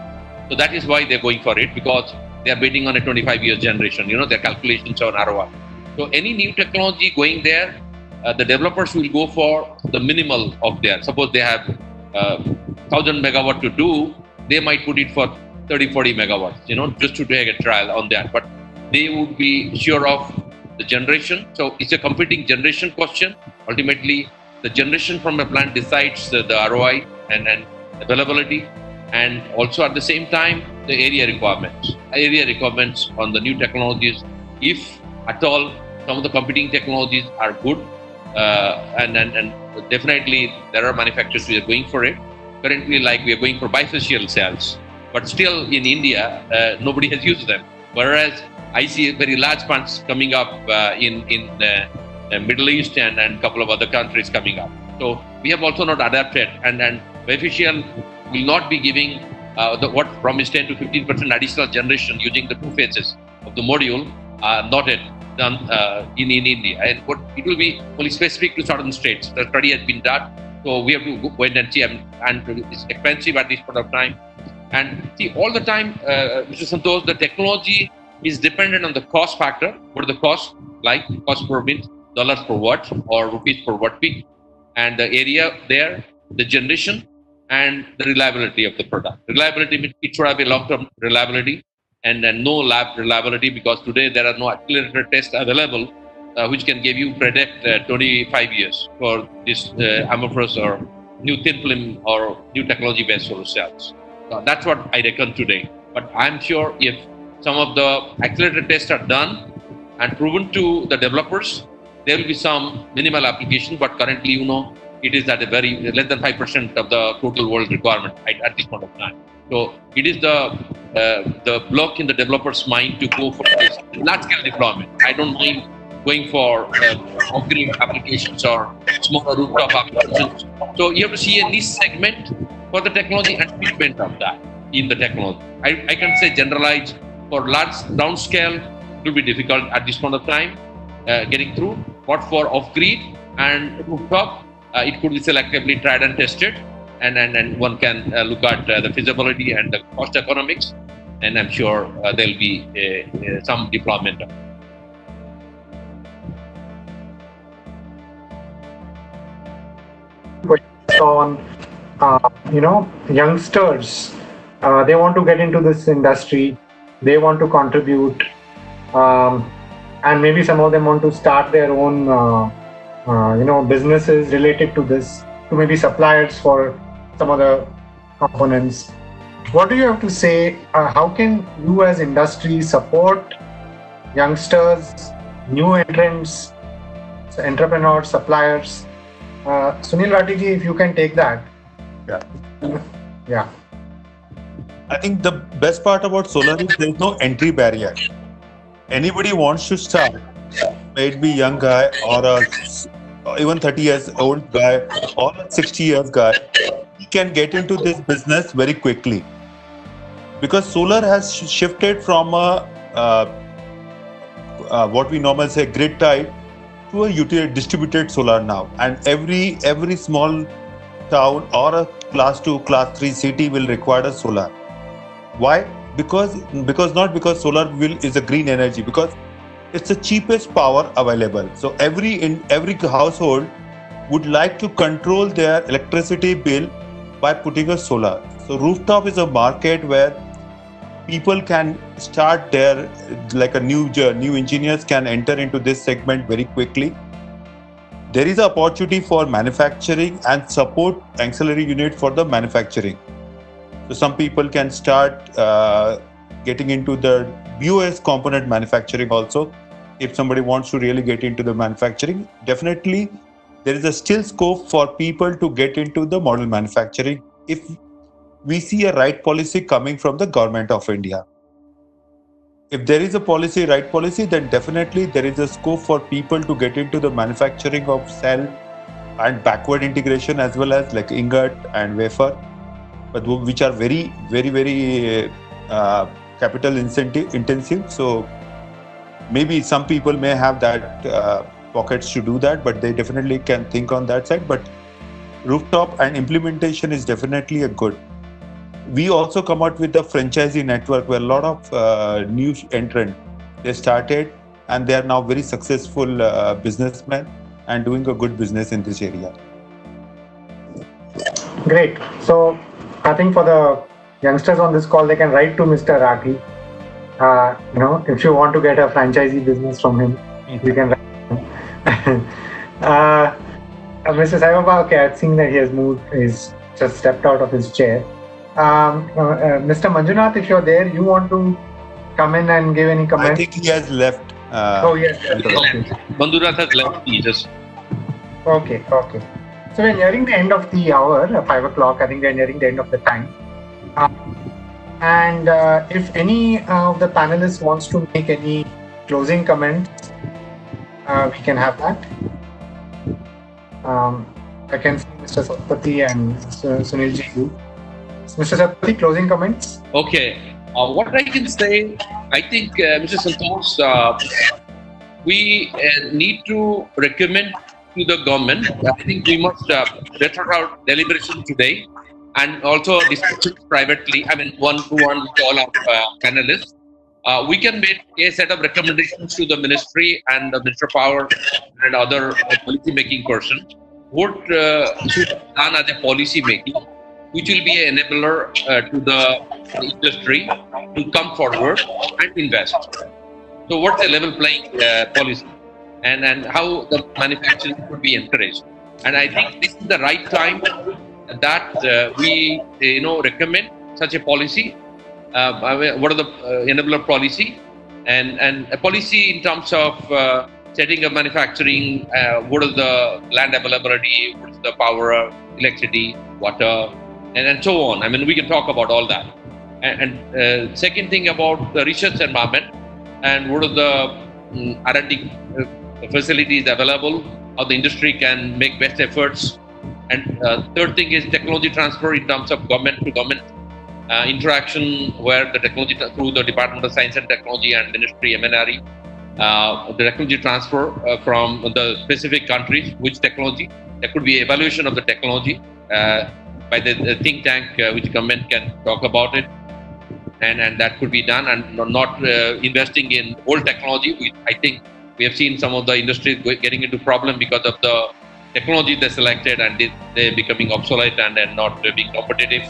So that is why they're going for it, because they are betting on a 25-year generation. Their calculations on ROI. So any new technology going there, the developers will go for the minimal of their. Suppose they have 1,000 megawatt to do, they might put it for 30-40 megawatts, just to take a trial on that. But they would be sure of the generation. So it's a competing generation question. Ultimately, the generation from a plant decides the ROI and availability, and also at the same time, the area requirements on the new technologies. If at all, some of the competing technologies are good, and definitely there are manufacturers who are going for it. Currently, like we are going for bifacial cells, but still in India, nobody has used them. Whereas I see very large plants coming up in the Middle East and a couple of other countries coming up. So we have also not adapted, and bifacial will not be giving what promised 10 to 15% additional generation using the two phases of the module, not yet done in India. And it will be only specific to certain states. The study has been done, so we have to wait and see, and it's expensive at this point of time. And see, all the time, Mr. Santosh, the technology is dependent on the cost factor. What are the costs, like cost per bit, dollars per watt or rupees per watt peak, and the area there, the generation, and the reliability of the product. Reliability means it should have a long-term reliability and no lab reliability, because today there are no accelerator tests available which can give you predict 25 years for this amorphous or new thin film or new technology-based solar cells. That's what I reckon today. But I'm sure if some of the accelerator tests are done and proven to the developers, there will be some minimal application, but currently, it is at a very less than 5% of the total world requirement at this point of time. So it is the block in the developer's mind to go for this large-scale deployment. I don't mind going for off-grid applications or smaller rooftop applications. So you have to see a niche segment for the technology and treatment of that in the technology. I can say generalize for large downscale, it will be difficult at this point of time getting through. But for off-grid and rooftop, it could be selectively tried and tested. and one can look at the feasibility and the cost economics, and I'm sure there will be some deployment. On youngsters, they want to get into this industry, they want to contribute, and maybe some of them want to start their own businesses related to this, to maybe suppliers for some of the components. What do you have to say? How can you as industry support youngsters, new entrants, entrepreneurs, suppliers? Sunil Rathi ji, if you can take that. Yeah. I think the best part about solar is there is no entry barrier. Anybody wants to start, may it be young guy or even 30 years old guy or a 60 years guy, he can get into this business very quickly. Because solar has shifted from what we normally say grid tied to a distributed solar now, and every small town or a class 2, class 3 city will require a solar. Why? Because not because solar is a green energy, because it's the cheapest power available. So every household would like to control their electricity bill by putting a solar. So rooftop is a market where people can start their, like a new engineers can enter into this segment very quickly. There is an opportunity for manufacturing and support ancillary unit for the manufacturing. So some people can start getting into the BOS component manufacturing also. If somebody wants to really get into the manufacturing, definitely there is a still scope for people to get into the model manufacturing if we see a right policy coming from the government of India. If there is a right policy, then definitely there is a scope for people to get into the manufacturing of cell and backward integration, as well as like ingot and wafer, but which are very, very, very capital intensive. So maybe some people may have that pockets to do that, but they definitely can think on that side. But rooftop and implementation is definitely a good. We also come out with the franchisee network where a lot of new entrants, they started and they are now very successful businessmen and doing a good business in this area. Great. So I think for the youngsters on this call, they can write to Mr. Rathi. If you want to get a franchisee business from him, you can write to him. Mr. Sai Baba, okay, I've seen that he has moved, he's just stepped out of his chair. Mr. Manjunath, if you're there, you want to come in and give any comments? I think he has left. Yes. Manjunath has left. Okay. So we're nearing the end of the hour, 5 o'clock. I think we're nearing the end of the time. And if any of the panelists wants to make any closing comments, we can have that. I can see Mr. Satpathy and Sunil ji. Mr. Satpathy, closing comments? Okay. What I can say, I think, Mr. Santosh, we need to recommend to the government. I think we must better our deliberation today and also discuss it privately. I mean, one-to-one with all our panelists. We can make a set of recommendations to the ministry and the Minister of Power and other policy-making persons. What should be done as a policy making, which will be an enabler to the industry to come forward and invest. So what's the level playing policy and how the manufacturing could be encouraged. And I think this is the right time that we recommend such a policy. What are the enabler policy and a policy in terms of setting up manufacturing, what is the land availability, what is the power, electricity, water, and so on. I mean, we can talk about all that. And second thing about the research environment and what are the R&D facilities available, how the industry can make best efforts. And third thing is technology transfer in terms of government to government interaction, where the technology through the Department of Science and Technology and Ministry MNRE, the technology transfer from the specific countries, which technology, there could be evaluation of the technology, by the think tank, which government can talk about it, and that could be done, and not investing in old technology. I think we have seen some of the industries getting into problem because of the technology they selected, and they're becoming obsolete and then not being competitive.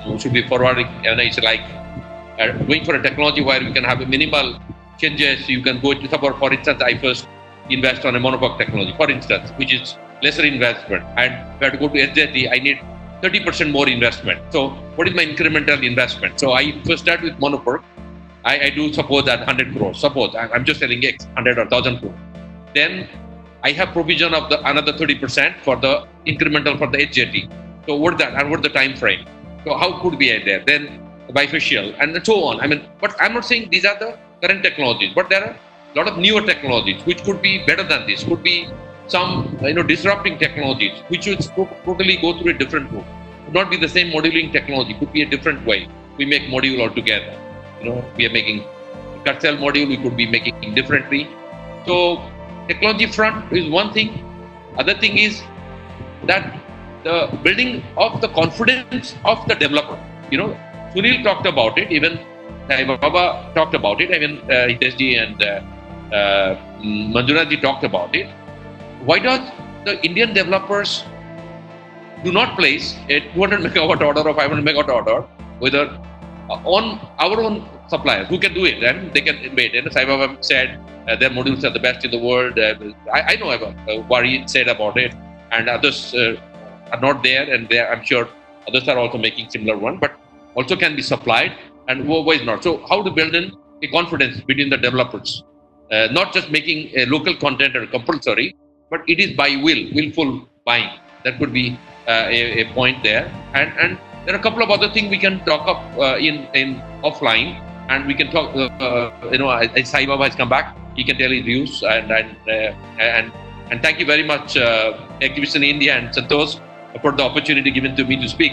So should be forwarding, and it's like going for a technology where we can have a minimal changes. You can go to support, for instance, I first invest on a monocoque technology, for instance, which is lesser investment. And if I have to go to SJT, I need 30% more investment. So what is my incremental investment? So I first start with monocoque. I do suppose that 100 crores. Suppose I'm just selling X, 100 or 1,000 crores. Then I have provision of the another 30% for the incremental for the SJT. So what that, and what the time frame? So how could be there? Then bifacial and so on. I mean, but I'm not saying these are the current technologies, but there are a lot of newer technologies which could be better than this. Could be some disrupting technologies which would totally go through a different route. Could not be the same moduling technology. Could be a different way. We make module altogether. We are making cut cell module. We could be making differently. So technology front is one thing. Other thing is that the building of the confidence of the developer. Sunil talked about it. Even Sai Baba talked about it. Even Hitesh and Manjunath ji talked about it. Why does the Indian developers do not place a 200 megawatt order or 500 megawatt order whether on our own suppliers who can do it, and they can invade? And Sai Baba said their modules are the best in the world. I know about what he said about it, and others are not there, and I'm sure others are also making similar one, but also can be supplied, and why is not? So how to build in a confidence between the developers, not just making a local content or compulsory, but it is by willful buying. That could be a point there, and there are a couple of other things we can talk up in offline, and we can talk. As Sai Baba has come back, he can tell his views, and thank you very much, Exhibition India and Santosh, for the opportunity given to me to speak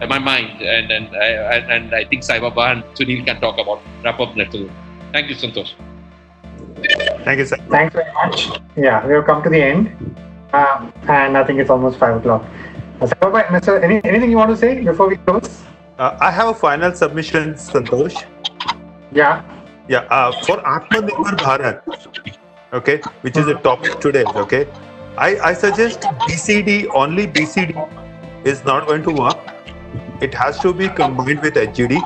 my mind, and I think Sai Baba and Sunil can talk about wrap up next. Thank you, Santosh. Thank you, sir. Thanks very much. Yeah, we have come to the end, and I think it's almost 5 o'clock. Sai Baba, anything you want to say before we close? I have a final submission, Santosh. Yeah. For Atmanirbhar Bharat, okay, which is the topic today, okay, I suggest BCD, only BCD is not going to work. It has to be combined with HGD.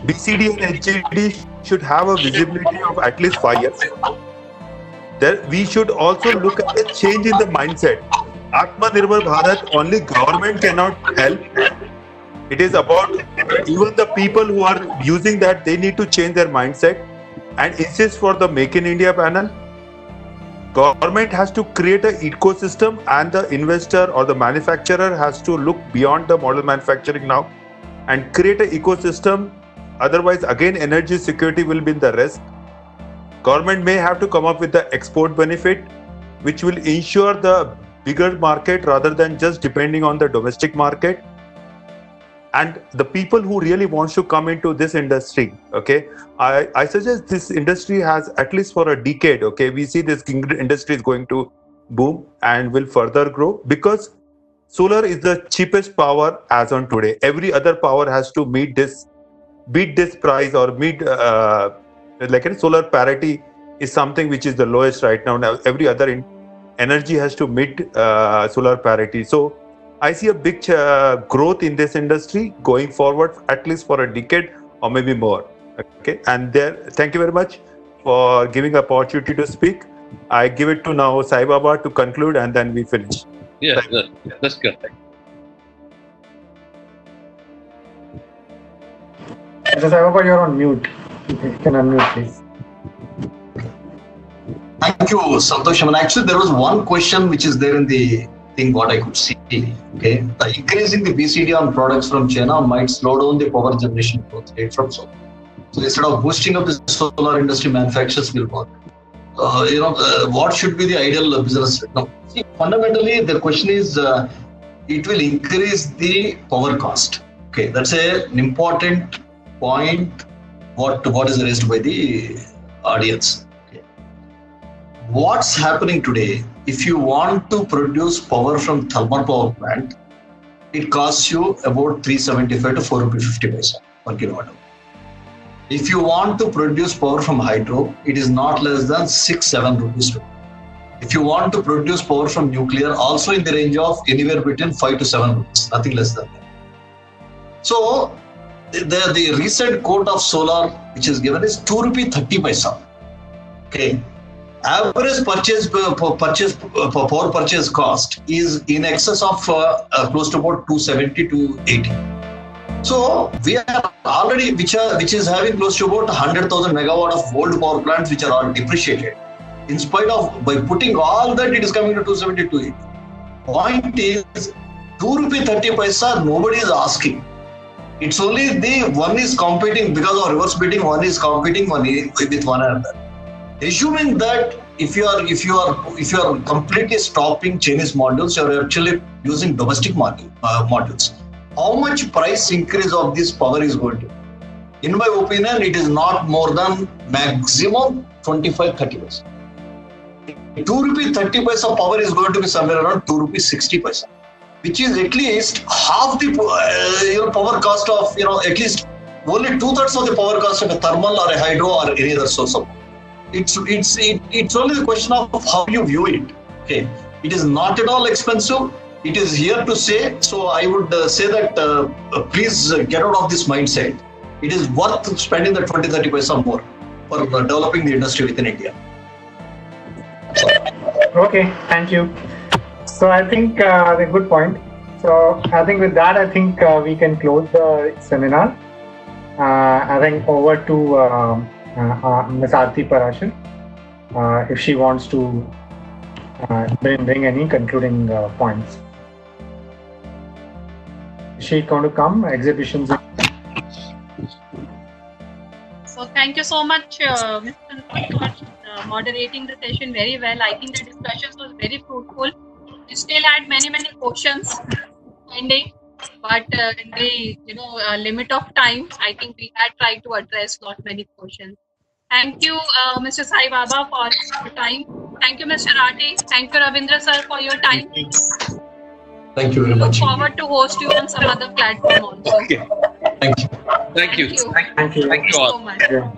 BCD and HGD should have a visibility of at least 5 years. Then we should also look at a change in the mindset. Atmanirbhar Bharat, only government cannot help. It is about even the people who are using that, they need to change their mindset and insist for the Make in India panel. Government has to create an ecosystem, and the investor or the manufacturer has to look beyond the model manufacturing now and create an ecosystem. Otherwise, again, energy security will be in the risk. Government may have to come up with the export benefit, which will ensure the bigger market rather than just depending on the domestic market. And the people who really wants to come into this industry, okay, I suggest this industry has at least for a decade, okay, we see this industry is going to boom and will further grow because solar is the cheapest power as on today. Every other power has to beat this price or meet like a solar parity is something which is the lowest right now. Now every other energy has to meet solar parity. So I see a big growth in this industry going forward, at least for a decade or maybe more. Okay, and thank you very much for giving opportunity to speak. I give it to now Sai Baba to conclude, and then we finish. Yeah, that's good. Sai Baba, you're on mute. You can unmute, please. Thank you, Santosh. I mean, actually, there was one question which is there in the thing what I could see. Okay, increasing the BCD on products from China might slow down the power generation growth rate from solar. So instead of boosting up the solar industry, manufacturers will work. What should be the ideal business? Now, see, fundamentally, the question is, it will increase the power cost. Okay, that's an important point. What is raised by the audience? Okay. What's happening today? If you want to produce power from thermal power plant, it costs you about 375 to 4 rupees 50 paisa per kilowatt hour. If you want to produce power from hydro, it is not less than 6-7 rupees. If you want to produce power from nuclear, also in the range of anywhere between 5 to 7 rupees, nothing less than that. So the recent quote of solar which is given is 2 rupee 30 paisa. Okay. Average power purchase cost is in excess of close to about 270 to 80. So we are already, which is having close to about 100,000 megawatt of old power plants which are all depreciated. In spite of, by putting all that, it is coming to 270 to 80. Point is, 2 rupee 30 paisa, nobody is asking. It's only the one is competing because of reverse bidding. One is competing with one another. Assuming that if you are completely stopping Chinese modules, you are actually using domestic modules. How much price increase of this power is going to be? In my opinion, it is not more than maximum 25-30 paisa. 2 rupee 30 paisa power is going to be somewhere around 2 rupees 60 paisa, which is at least half the power cost of, at least only 2/3 of the power cost of a thermal or a hydro or any other source of. It's only the question of how you view it. Okay, it is not at all expensive. It is here to stay. So I would say that please get out of this mindset. It is worth spending the 20-30 paisa more for developing the industry within India. Okay, thank you. So I think a good point. So I think with that, I think we can close the seminar. I think over to Ms. Aarti Parashar, if she wants to bring any concluding points. Is she going to come? Exhibitions. So thank you so much, Mr. Anupam, for moderating the session very well. I think the discussion was very fruitful. We still had many questions pending, but in the limit of time, I think we had tried to address many questions. Thank you, Mr. Sai Baba, for your time. Thank you, Mr. Rathi. Thank you, Ravindra sir, for your time. Thank you very much. Look forward to host you on some other platform also. Okay. Thank you. Thank you. Thank you all. so much. Yeah.